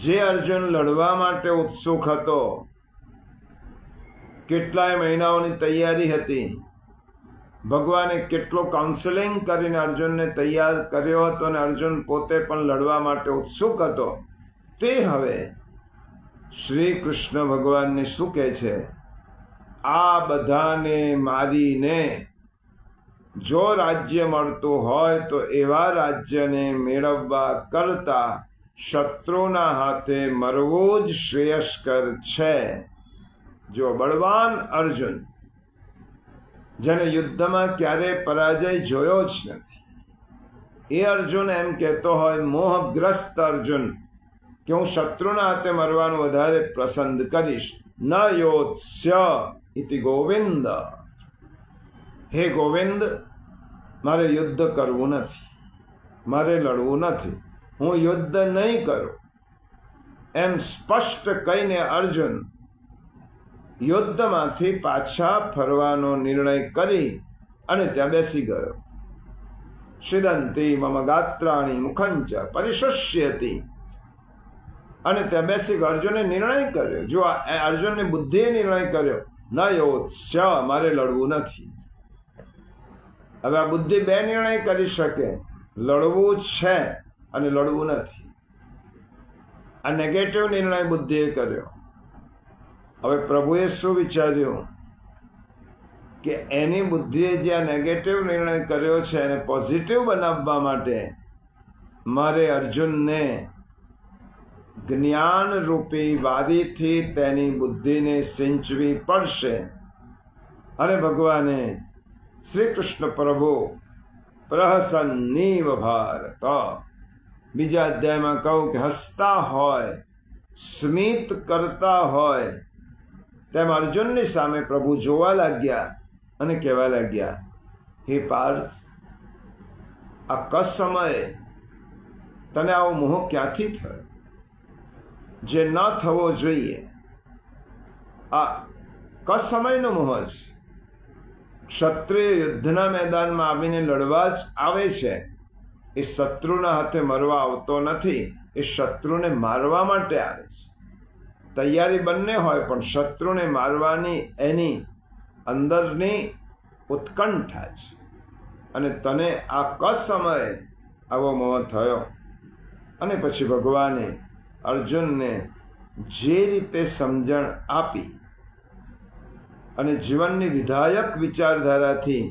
જે અર્જુન લડવા માટે ઉત્સુક હતો, કેટલાય મહિનાઓની તૈયારી હતી, ભગવાને કેટલો કાઉન્સેલિંગ કરીને અર્જુનને તૈયાર કર્યો હતો અને અર્જુન પોતે પણ લડવા માટે ઉત્સુક હતો, તે હવે શ્રી કૃષ્ણ ભગવાનને શું કહે છે? આ બધાને મારીને જો રાજ્ય મળતું હોય તો એવા રાજ્યને મેળવવા કરતા શત્રુના હાથે મરવું જ શ્રેયસ્કર છે. જો બળવાન અર્જુન, જેને યુદ્ધમાં ક્યારેય પરાજય જોયો જ નથી, એ અર્જુન એમ કહેતો હોય, મોહગ્રસ્ત અર્જુન, કે હું શત્રુના હાથે મરવાનું વધારે પસંદ કરીશ. ન યોત્સ્ય ઇતિ ગોવિંદ. હે ગોવિંદ, મારે યુદ્ધ કરવું નથી, મારે લડવું નથી, હું યુદ્ધ નહીં કરું. એમ સ્પષ્ટ કહીને અર્જુન યુદ્ધમાંથી પાછા ફરવાનો નિર્ણય કરી અને ત્યાં બેસી ગયો. સિદંતી મમ ગાત્રાણી મુખંચ પરિશુષ્યતિ. અને ત્યાં બેસી ગયો. અર્જુને નિર્ણય કર્યો. જો અર્જુનની બુદ્ધિએ નિર્ણય કર્યો, ન યોત્સ્ય, મારે લડવું નથી. હવે આ બુદ્ધિ બે નિર્ણય કરી શકે, લડવું છે અને લડવું નથી. આ નેગેટિવ નિર્ણય બુદ્ધિએ કર્યો. હવે પ્રભુએ શું વિચાર્યું કે એની બુદ્ધિએ જે આ નેગેટિવ નિર્ણય કર્યો છે એને પોઝિટિવ બનાવવા માટે મારે અર્જુનને જ્ઞાન રૂપી વારીથી તેની બુદ્ધિને સિંચવી પડશે. અને ભગવાને શ્રી કૃષ્ણ પ્રભુ પ્રહસન્નીવ ભારત, બીજા અધ્યાયમાં કહું કે હસતા હોય, સ્મિત કરતા હોય તેમ અર્જુનની સામે પ્રભુ જોવા લાગ્યા અને કહેવા લાગ્યા, હે પાર્થ, આ કસ સમયે તને આવો મોહ ક્યાંથી થયો? જે ન થવો જોઈએ. આ કસ સમયનો મોહ છે. ક્ષત્રિય યુદ્ધના મેદાનમાં આવીને લડવા જ આવે છે. એ શત્રુના હાથે મરવા આવતો નથી, એ શત્રુને મારવા માટે આવે છે. તૈયારી બંને હોય, પણ શત્રુને મારવાની એની અંદરની ઉત્કંઠા છે. અને તને આ કસ સમયે આવો મોહ થયો. અને પછી ભગવાને અર્જુનને જે રીતે સમજણ આપી અને જીવનની વિધાયક વિચારધારાથી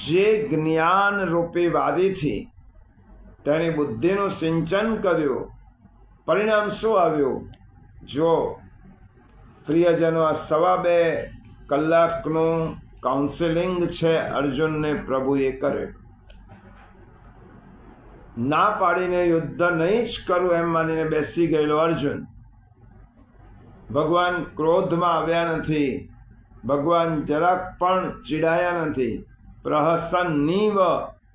જે જ્ઞાન રૂપી વારીથી તેની બુદ્ધિનું સિંચન કર્યું, પરિણામ શું આવ્યું? જો પ્રિયજનો, આ 2.5 કલાકનું કાઉન્સેલિંગ છે અર્જુનને પ્રભુએ કરેલું. ના પાડીને યુદ્ધ નહીં જ કરું એમ માનીને બેસી ગયેલો અર્જુન. ભગવાન ક્રોધમાં આવ્યા નથી, ભગવાન જરાક પણ ચીડાયા નથી. પ્રહસન્નીવ,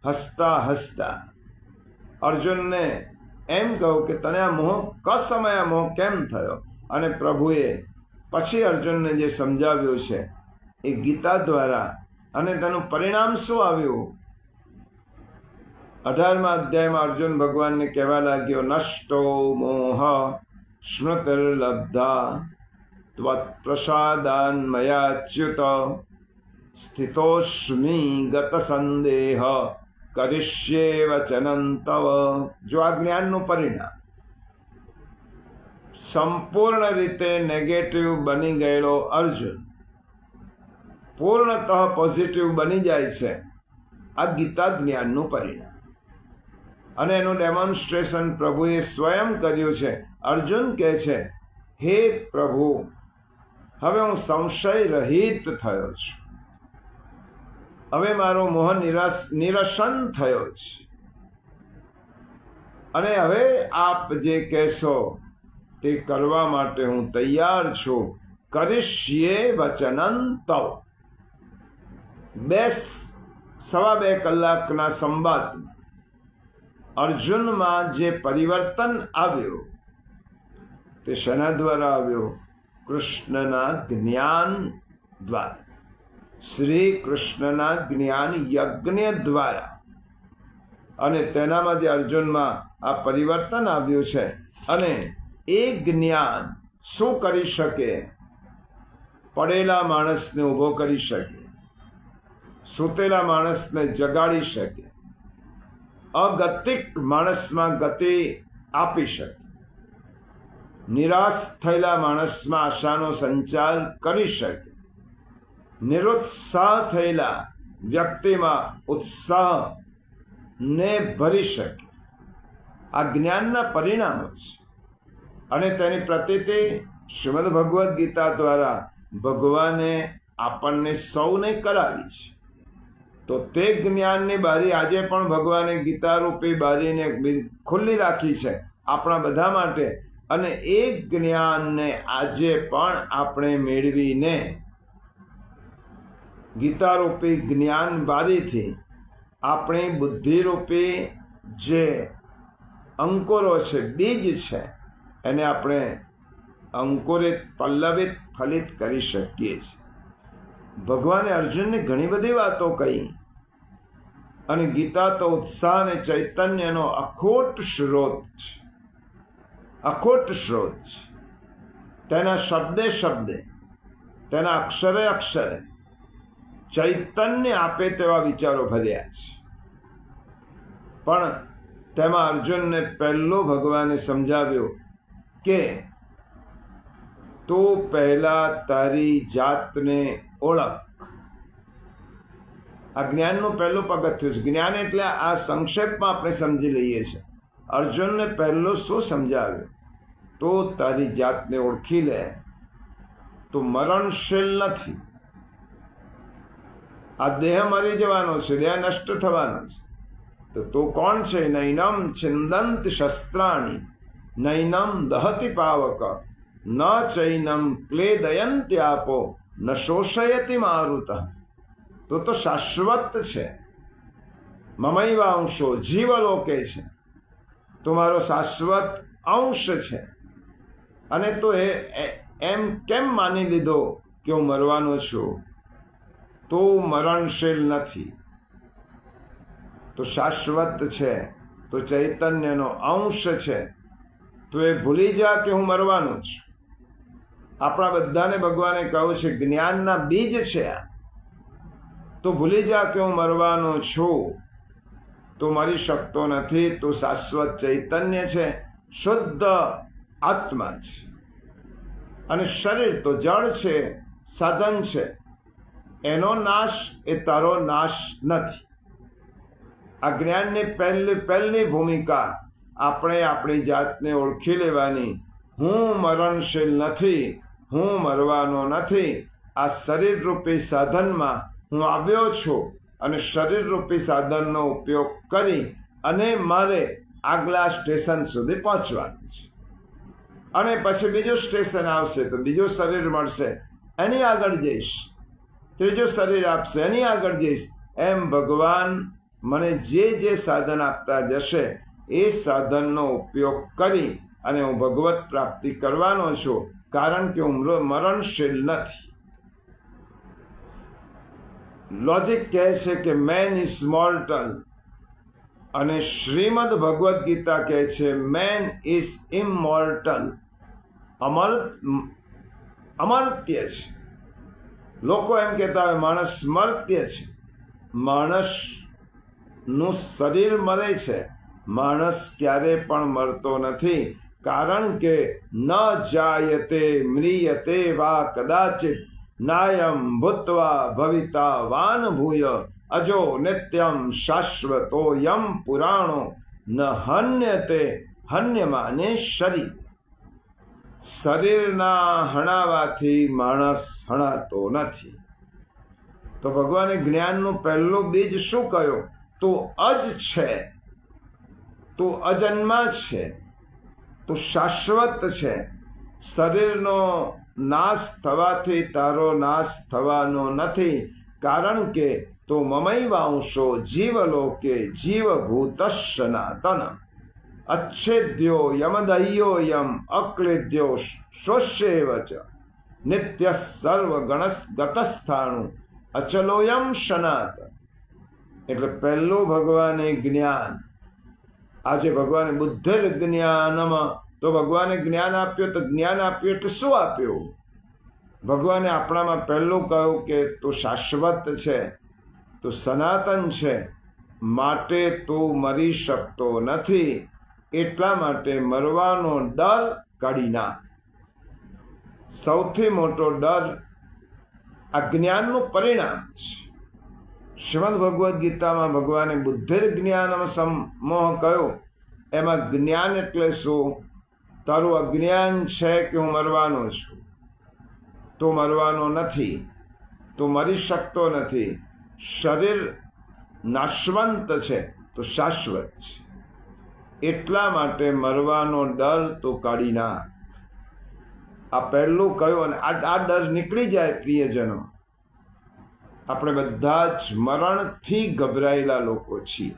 હસતા હસતા અર્જુનને એમ કહું કે તને આ મોહ કસ સમયે આ મોહ કેમ થયો? અને પ્રભુએ પછી અર્જુનને જે સમજાવ્યું છે એ ગીતા દ્વારા, અને તેનું પરિણામ શું આવ્યું? 18મા અધ્યાયમાં અર્જુન ભગવાનને કહેવા લાગ્યો, નષ્ટો મોહ સ્મૃતિર્લબ્ધા ત્વત્પ્રસાદાન મયાચ્યુત સ્થિતોસ્મિ ગત સંદેહ કરિષ્યે વચનં તવ. જો આ જ્ઞાનનું પરિણામ સંપૂર્ણ રીતે નેગેટિવ બની ગયેલો અર્જુન પૂર્ણતઃ પોઝિટિવ બની જાય છે. આ ગીતા જ્ઞાનનું પરિણામ. અને એનું ડેમોન્સ્ટ્રેશન પ્રભુએ સ્વયં કર્યું છે. અર્જુન કહે છે, હે પ્રભુ, હવે હું સંશય રહિત થયો છું, હવે મારો મોહ નિરસન થયો છે, અને હવે આપ જે કહેશો તે કરવા માટે હું તૈયાર છું. કરીશ્યે વચનં તવ. 2.25 કલાકના સંવાદમાં અર્જુનમાં જે પરિવર્તન આવ્યું તે શેના દ્વારા આવ્યો? કૃષ્ણના જ્ઞાન દ્વારા, શ્રી કૃષ્ણના જ્ઞાન યજ્ઞ દ્વારા. અને તેનામાં જે અર્જુનમાં આ પરિવર્તન આવ્યું છે. અને એ જ્ઞાન શું કરી શકે? પડેલા માણસને ઊભો કરી શકે, સૂતેલા માણસને જગાડી શકે, અગતિક માણસમાં ગતિ આપી શકે, નિરાશ થયેલા માણસમાં આશાનો સંચાર કરી શકે, નિરુત્સાહ થયેલા વ્યક્તિમાં ઉત્સાહ ને ભરી શકે. આ જ્ઞાનના પરિણામો છે. અને તેની પ્રતીતિ શ્રીમદ ભગવદ્ ગીતા દ્વારા ભગવાને આપણને સૌને કરાવી છે. તો તે જ્ઞાનની બારી આજે પણ ભગવાને ગીતા રૂપી બારીને ખુલ્લી રાખી છે આપણા બધા માટે. અને એ જ્ઞાનને આજે પણ આપણે મેળવીને ગીતારૂપી જ્ઞાન બારીથી આપણી બુદ્ધિરૂપી જે અંકુરો છે, બીજ છે, એને આપણે અંકુરિત, પલ્લવિત, ફલિત કરી શકીએ છીએ. ભગવાને અર્જુનને ઘણી બધી વાતો કહી. અને ગીતા તો ઉત્સાહ અને ચૈતન્યનો અખોટ સ્ત્રોત છે, અખોટ સ્ત્રોત છે. તેના શબ્દે શબ્દે, તેના અક્ષરે અક્ષરે ચૈતન્ય આપે તેવા વિચારો ભર્યા છે. પણ તેમાં અર્જુનને પહેલો ભગવાને સમજાવ્યું કે તું પહેલા તારી જાતને ઓળખ. આ જ્ઞાનનું પહેલું પગથિયું છે. જ્ઞાન એટલે આ સંક્ષેપમાં આપણે સમજી લઈએ છીએ. અર્જુનને પહેલું શું સમજાવ્યું? તો તારી જાતને ઓળખી લે. તું મરણશીલ નથી. આ દેહ મરી જવાનો છે, દેહ નષ્ટ થવાનો છે. તો તું કોણ છે? નૈનમ છિંદંત શસ્ત્રાણી, નૈનમ દહતિ પાવક, ન ચૈનમ ક્લેદયંતિ આપો, ન શોષયતિ મારુત. તો શાશ્વત છે. મમૈવાંશો જીવલોકે છે. તો મારો શાશ્વત અંશ છે. અને તો એમ કેમ માની લીધો કે હું મરવાનો છું? તો મરણશીલ નથી, તો શાશ્વત છે, તો ચૈતન્યનો અંશ છે. તો એ ભૂલી જા કે હું મરવાનો છું. આપણા બધાને ભગવાને કહ્યું છે જ્ઞાનના બીજ છે આ. તો ભૂલી જા કે હું મરવાનો છું. તો મરી શકતો નથી. તો શાશ્વત ચૈતન્ય છે, શુદ્ધ આત્મા છે. અને શરીર તો જળ છે, સાધન છે. એનો નાશ એ તારો નાશ નથી. આ જ્ઞાનની પહેલી ભૂમિકા આપણે આપણી જાતને ઓળખી લેવાની. હું મરણશીલ નથી, હું મરવાનો નથી. આ શરીરરૂપી સાધનમાં હું આવ્યો છું અને શરીરરૂપી સાધનનો ઉપયોગ કરી અને મારે આગલા સ્ટેશન સુધી પહોંચવાનું છે. અને પછી બીજું સ્ટેશન આવશે તો બીજું શરીર મળશે, એની આગળ જઈશ. ત્રીજું શરીર આપશે, એની આગળ જઈશ. એમ ભગવાન મને જે સાધન આપતા જશે એ સાધનનો ઉપયોગ કરી અને હું ભગવત પ્રાપ્તિ કરવાનો છું. કારણ કે હું મરણશીલ નથી. લોજિક કહે છે કે મેન ઇઝ મોર્ટલ, અને શ્રીમદ ભગવદ્ ગીતા કહે છે મેન ઇઝ ઇમોર્ટલ. અમર્ત્ય છે. લોકો એમ કહેતા હોય માણસ મર્ત્ય છે. માણસનું શરીર મરે છે, માણસ ક્યારે પણ મરતો નથી. કારણ કે ન જાયતે મ્રિયતે વા કદાચિત નાયમ ભૂત્વા ભવિતા વાન ભૂય અજો નિત્યમ શાશ્વતો યમ પુરાણો ન હન્યતે હન્યમાને શરીર. શરીરના હણાવાથી માણસ હણાતો નથી. તો ભગવાને જ્ઞાનનું પહેલું બીજ શું કહ્યું? તું અજ છે, તું અજન્મા છે, તું શાશ્વત છે. શરીરનો નાશ થવાથી તારો નાશ થવાનો નથી, કારણ કે તું મમૈવાંશો જીવલોકે જીવભૂત સનાતન. અચ્છેદ્યો યમદહ્યો યમ અક્લેદ્યો શોષ્યેવ ચ નિત્ય સર્વ ગતસ્થાણુ અચલોયમ સનાતન. એટલે પહેલું ભગવાને જ્ઞાન. આજે ભગવાને બુદ્ધિર જ્ઞાનમાં, તો ભગવાને જ્ઞાન આપ્યું, તો જ્ઞાન આપ્યું એટલે શું આપ્યું? ભગવાને આપણામાં પહેલું કહ્યું કે તું શાશ્વત છે, તું સનાતન છે, માટે તું મરી શકતો નથી. એટલા માટે મરવાનો ડર કાઢી નાખ. સૌથી મોટો ડર આ જ્ઞાનનું પરિણામ છે. શ્રીમદ ભગવદ્ ગીતામાં ભગવાને બુદ્ધિર જ્ઞાનમ સમોહ કહ્યું. એમાં જ્ઞાન એટલે શું? તારું અજ્ઞાન છે કે હું મરવાનો છું. તું મરવાનો નથી, તું મરી શકતો નથી. શરીર નાશવંત છે, તો શાશ્વત છે. એટલા માટે મરવાનો ડર તો કાઢી નાખ. આ પહેલું કહ્યું. અને આ ડર નીકળી જાય પ્રિયજનો. આપણે બધા જ મરણથી ગભરાયેલા લોકો છીએ.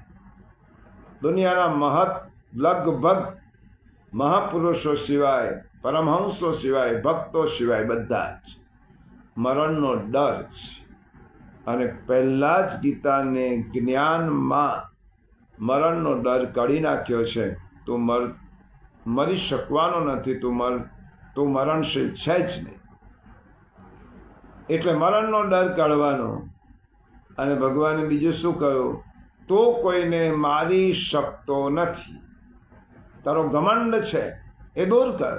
દુનિયાના લગભગ મહાપુરુષો સિવાય, પરમહંસો સિવાય, ભક્તો સિવાય બધા જ મરણનો ડર છે. અને પહેલા જ ગીતાને જ્ઞાનમાં મરણનો ડર કાઢી નાખ્યો છે. તું મરી શકવાનો નથી, તું મરણશીલ છે જ નહીં. એટલે મરણનો ડર કાઢવાનો. અને ભગવાને બીજું શું કહ્યું? તો કોઈને મારી શકતો નથી. તારો ઘમંડ છે એ દૂર કર.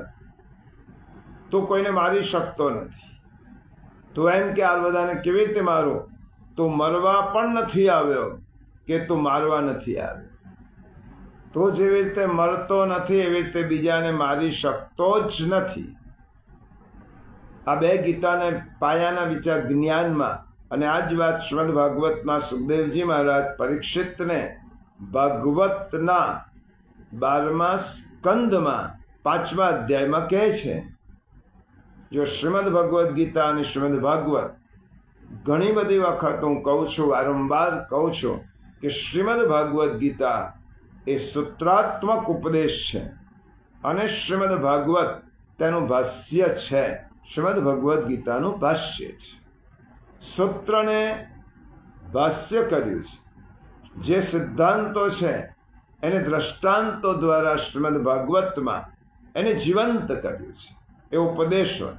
તું કોઈને મારી શકતો નથી. તું એમ કે આ બધાને કેવી રીતે મારો? તું મરવા પણ નથી આવ્યો કે તું મારવા નથી આવ્યો. તું જેવી રીતે મરતો નથી એવી રીતે બીજાને મારી શકતો જ નથી. આ બે ગીતાને પાયાના વિચાર જ્ઞાનમાં. અને આ જ વાત શ્રીમદ ભાગવતમાં સુખદેવજી મહારાજ પરીક્ષિતને ભાગવતના 12મા સ્કંદમાં 5મા અધ્યાયમાં કહે છે. જો શ્રીમદ ભગવદ્ ગીતા અને શ્રીમદ ભાગવત ઘણી બધી વખત હું કહું છું, વારંવાર કહું છું કે શ્રીમદ ભાગવદ્ ગીતા એ સૂત્રાત્મક ઉપદેશ છે અને શ્રીમદ ભાગવત તેનું ભાષ્ય છે. શ્રીમદ ભગવદ્ ગીતાનું ભાષ્ય છે. સૂત્રને ભાષ્ય કર્યું છે. જે સિદ્ધાંતો છે એને દ્રષ્ટાંતો દ્વારા શ્રીમદ ભાગવતમાં એને જીવંત કર્યું છે. એ ઉપદેશો.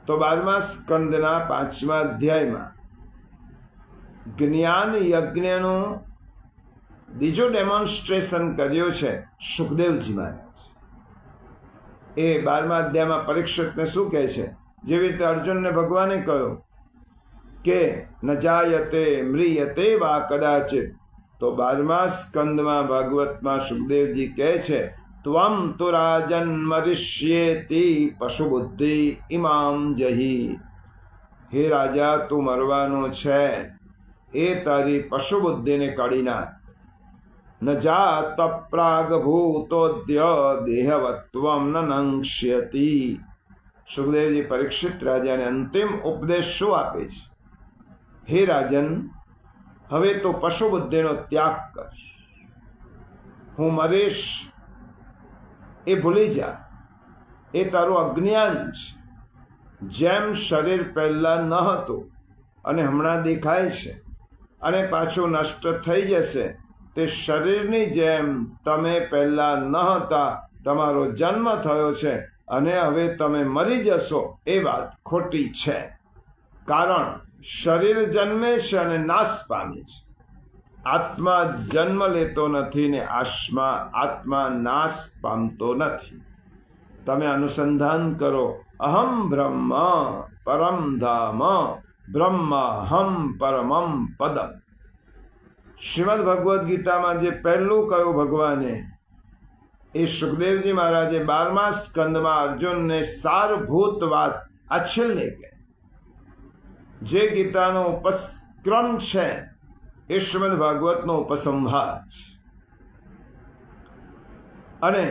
તો 12મા સ્કંદના 5મા અધ્યાયમાં જ્ઞાન યજ્ઞનું બીજું ડેમોન્સ્ટ્રેશન કર્યું છે સુખદેવજી મહારાજ. એ 12મા અધ્યાયમાં પરીક્ષિતને શું કહે છે? જેવી રીતે અર્જુનને ભગવાને કહ્યું કે ન જાયતે મ્રિયતે વા કદાચિત, તો 12મા સ્કંદમાં ભાગવતમાં સુખદેવજી કહે છે ત્વમ તુ રાજન મરિષ્યેતિ પશુબુદ્ધિ ઇમામ જહી. હે રાજા, તું મરવાનો છે એ તારી પશુબુદ્ધિને કાઢી નાખ. ન જાત પ્રાગભૂતોદ્ય દેહવત્વમ ન નંક્ષ્યતિ. સુખદેવજી પરીક્ષિત રાજાને અંતિમ ઉપદેશ શું આપે છે? હે રાજન, હવે તો પશુબુદ્ધિનો ત્યાગ કર. હું મરીશ એ ભૂલી જા. એ તારું અજ્ઞાન છે. જેમ શરીર પહેલા ન હતું અને હમણાં દેખાય છે અને પાછું નષ્ટ થઈ જશે, તે શરીરની જેમ તમે પહેલા ન હતા. તમારો જન્મ થયો છે અને હવે તમે મરી જશો એ વાત ખોટી છે. કારણ શરીર જન્મે છે અને નાશ પામે છે. આત્મા જન્મ લેતો નથી ને આત્મા નાશ પામતો નથી. તમે અનુસંધાન કરો. અહમ બ્રહ્મ પરમ ધામ બ્રહ્મહમ પરમમ પદમ. શ્રીમદ ભગવદ્ ગીતામાં જે પહેલું કહ્યું ભગવાને એ સુખદેવજી મહારાજે 12મા સ્કંદમાં અર્જુનને સારભૂત વાત આ છેલ્લે કહે. જે ગીતાનો ઉપક્રમ છે એ શ્રીમદ ભાગવતનો ઉપસંહાર છે. અને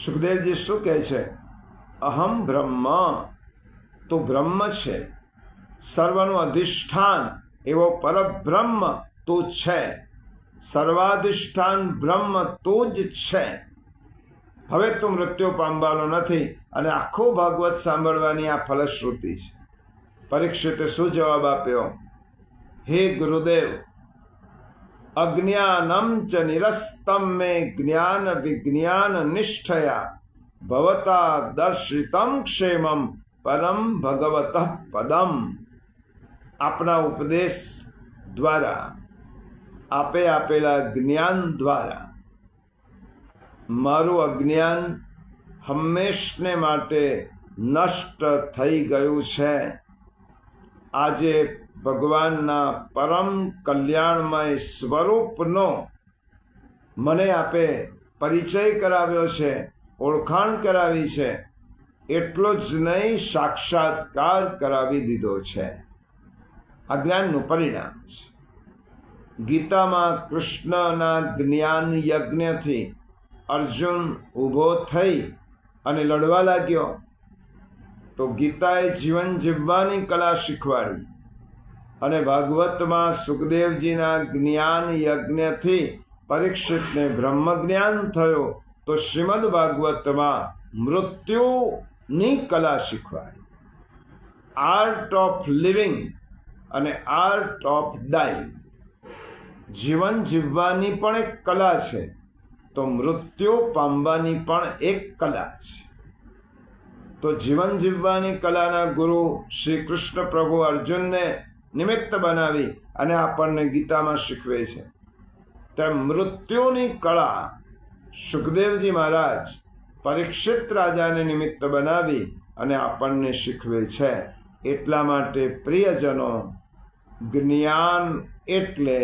સુખદેવજી શું કહે છે? અહમ બ્રહ્મ, તો બ્રહ્મ છે, સર્વનું અધિષ્ઠાન એવો પરબ્રહ્મ તો છે, સર્વાધિષ્ઠાન બ્રહ્મ તો જ છે. હવે તું મૃત્યુ પામવાનો નથી. અને આખો ભાગવત સાંભળવાની આ ફલશ્રુતિ છે. પરીક્ષિતે શું જવાબ આપ્યો? હે ગુરુદેવ, અજ્ઞાનમ ચ નિરસ્તમ મે જ્ઞાન વિજ્ઞાન નિષ્ઠયા ભવતા દર્શિતમ ક્ષેમમ પરમ ભગવત પદમ. આપના ઉપદેશ દ્વારા, આપે આપેલા જ્ઞાન દ્વારા મારું અજ્ઞાન હંમેશને માટે નષ્ટ થઈ ગયું છે. આજે ભગવાનના પરમ કલ્યાણમય સ્વરૂપનો મને આપે પરિચય કરાવ્યો છે, ઓળખાણ કરાવી છે. એટલો જ નહીં, સાક્ષાત્કાર કરાવી દીધો છે. આ જ્ઞાનનું પરિણામ છે. ગીતામાં કૃષ્ણના જ્ઞાન યજ્ઞથી અર્જુન ઊભો થઈ અને લડવા લાગ્યો. તો ગીતાએ જીવન જીવવાની કલા શીખવાડી. અને ભાગવતમાં સુખદેવજીના જ્ઞાન યજ્ઞથી પરીક્ષિતને બ્રહ્મ જ્ઞાન થયો. તો શ્રીમદ ભાગવતમાં મૃત્યુની કલા શીખવાડી. આર્ટ ઓફ લિવિંગ અને આર્ટ ઓફ ડાઇંગ. જીવન જીવવાની પણ એક કલા છે, તો મૃત્યુ પામવાની પણ એક કલા છે. તો જીવન જીવવાની કલાના ગુરુ શ્રી કૃષ્ણ પ્રભુ અર્જુનને નિમિત્ત બનાવી અને આપણને ગીતામાં શીખવે છે. તેમ મૃત્યુની કળા સુખદેવજી મહારાજ પરીક્ષિત રાજાને નિમિત્ત બનાવી અને આપણને શીખવે છે. એટલા માટે પ્રિયજનો, જ્ઞાન એટલે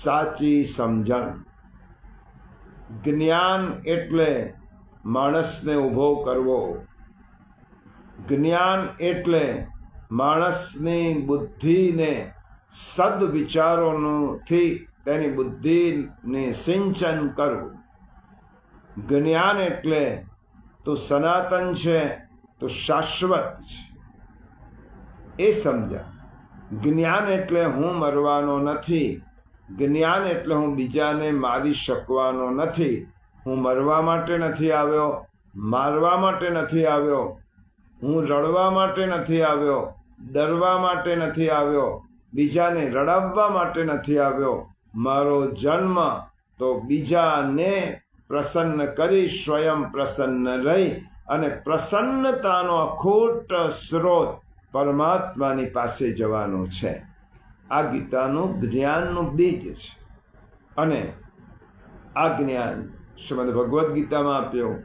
સાચી સમજણ. જ્ઞાન એટલે માણસને ઊભો કરવો. જ્ઞાન એટલે માણસની બુદ્ધિને સદવિચારોથી તેની બુદ્ધિને સિંચન કરવું. જ્ઞાન એટલે તો સનાતન છે, તો શાશ્વત છે, એ સમજા. જ્ઞાન એટલે હું મરવાનો નથી. જ્ઞાન એટલે હું બીજાને મારી શકવાનો નથી. હું મરવા માટે નથી આવ્યો, મારવા માટે નથી આવ્યો. હું રડવા માટે નથી આવ્યો, ડરવા માટે નથી આવ્યો, બીજાને રડાવવા માટે નથી આવ્યો. મારો જન્મ તો બીજાને પ્રસન્ન કરી સ્વયં પ્રસન્ન રહી અને પ્રસન્નતાનો અખૂટ સ્રોત પરમાત્માની પાસે જવાનો છે. આ ગીતાનું જ્ઞાનનું બીજ છે. અને આ જ્ઞાન શ્રીમદ ભગવદ્ ગીતામાં આપ્યું,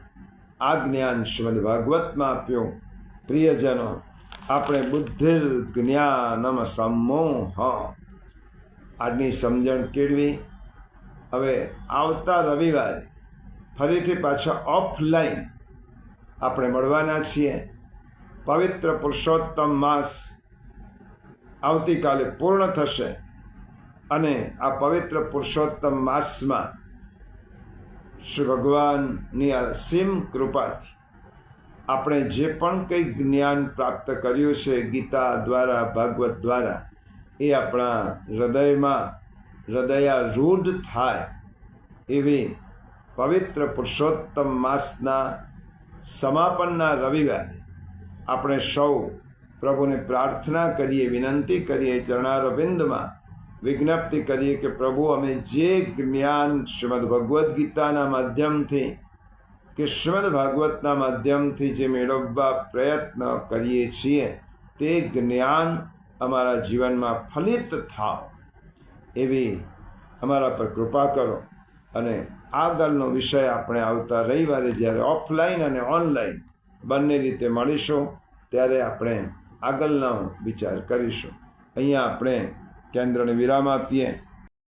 આ જ્ઞાન શ્રીમદ ભાગવતમાં આપ્યું. પ્રિયજનો, આપણે બુદ્ધિર જ્ઞાનમ સમોહ, આજની સમજણ કેળવી. હવે આવતા રવિવારે ફરીથી પાછા ઓફલાઈન આપણે મળવાના છીએ. પવિત્ર પુરુષોત્તમ માસ આવતીકાલે પૂર્ણ થશે. અને આ પવિત્ર પુરુષોત્તમ માસમાં શ્રી ભગવાનની અસીમ કૃપાથી આપણે જે પણ કંઈ જ્ઞાન પ્રાપ્ત કર્યું છે ગીતા દ્વારા, ભાગવત દ્વારા, એ આપણા હૃદયમાં હૃદયારૂઢ થાય એવી પવિત્ર પુરુષોત્તમ માસના સમાપનના રવિવારે આપણે સૌ પ્રભુને પ્રાર્થના કરીએ, વિનંતી કરીએ, ચરણારવિંદમાં વિજ્ઞપ્તિ કરીએ કે પ્રભુ, અમે જે જ્ઞાન શ્રીમદ ભગવદ્ ગીતાના માધ્યમથી કે શ્રીમદ ભાગવતના માધ્યમથી જે મેળવવા પ્રયત્ન કરીએ છીએ તે જ્ઞાન અમારા જીવનમાં ફલિત થાવ એવી અમારા પર કૃપા કરો. અને આગળનો વિષય આપણે આવતા રવિવારે જ્યારે ઓફલાઈન અને ઓનલાઈન બંને રીતે મળીશું ત્યારે આપણે આગળનો વિચાર કરીશું. અહીંયા આપણે કેન્દ્રને વિરામ આપીએ.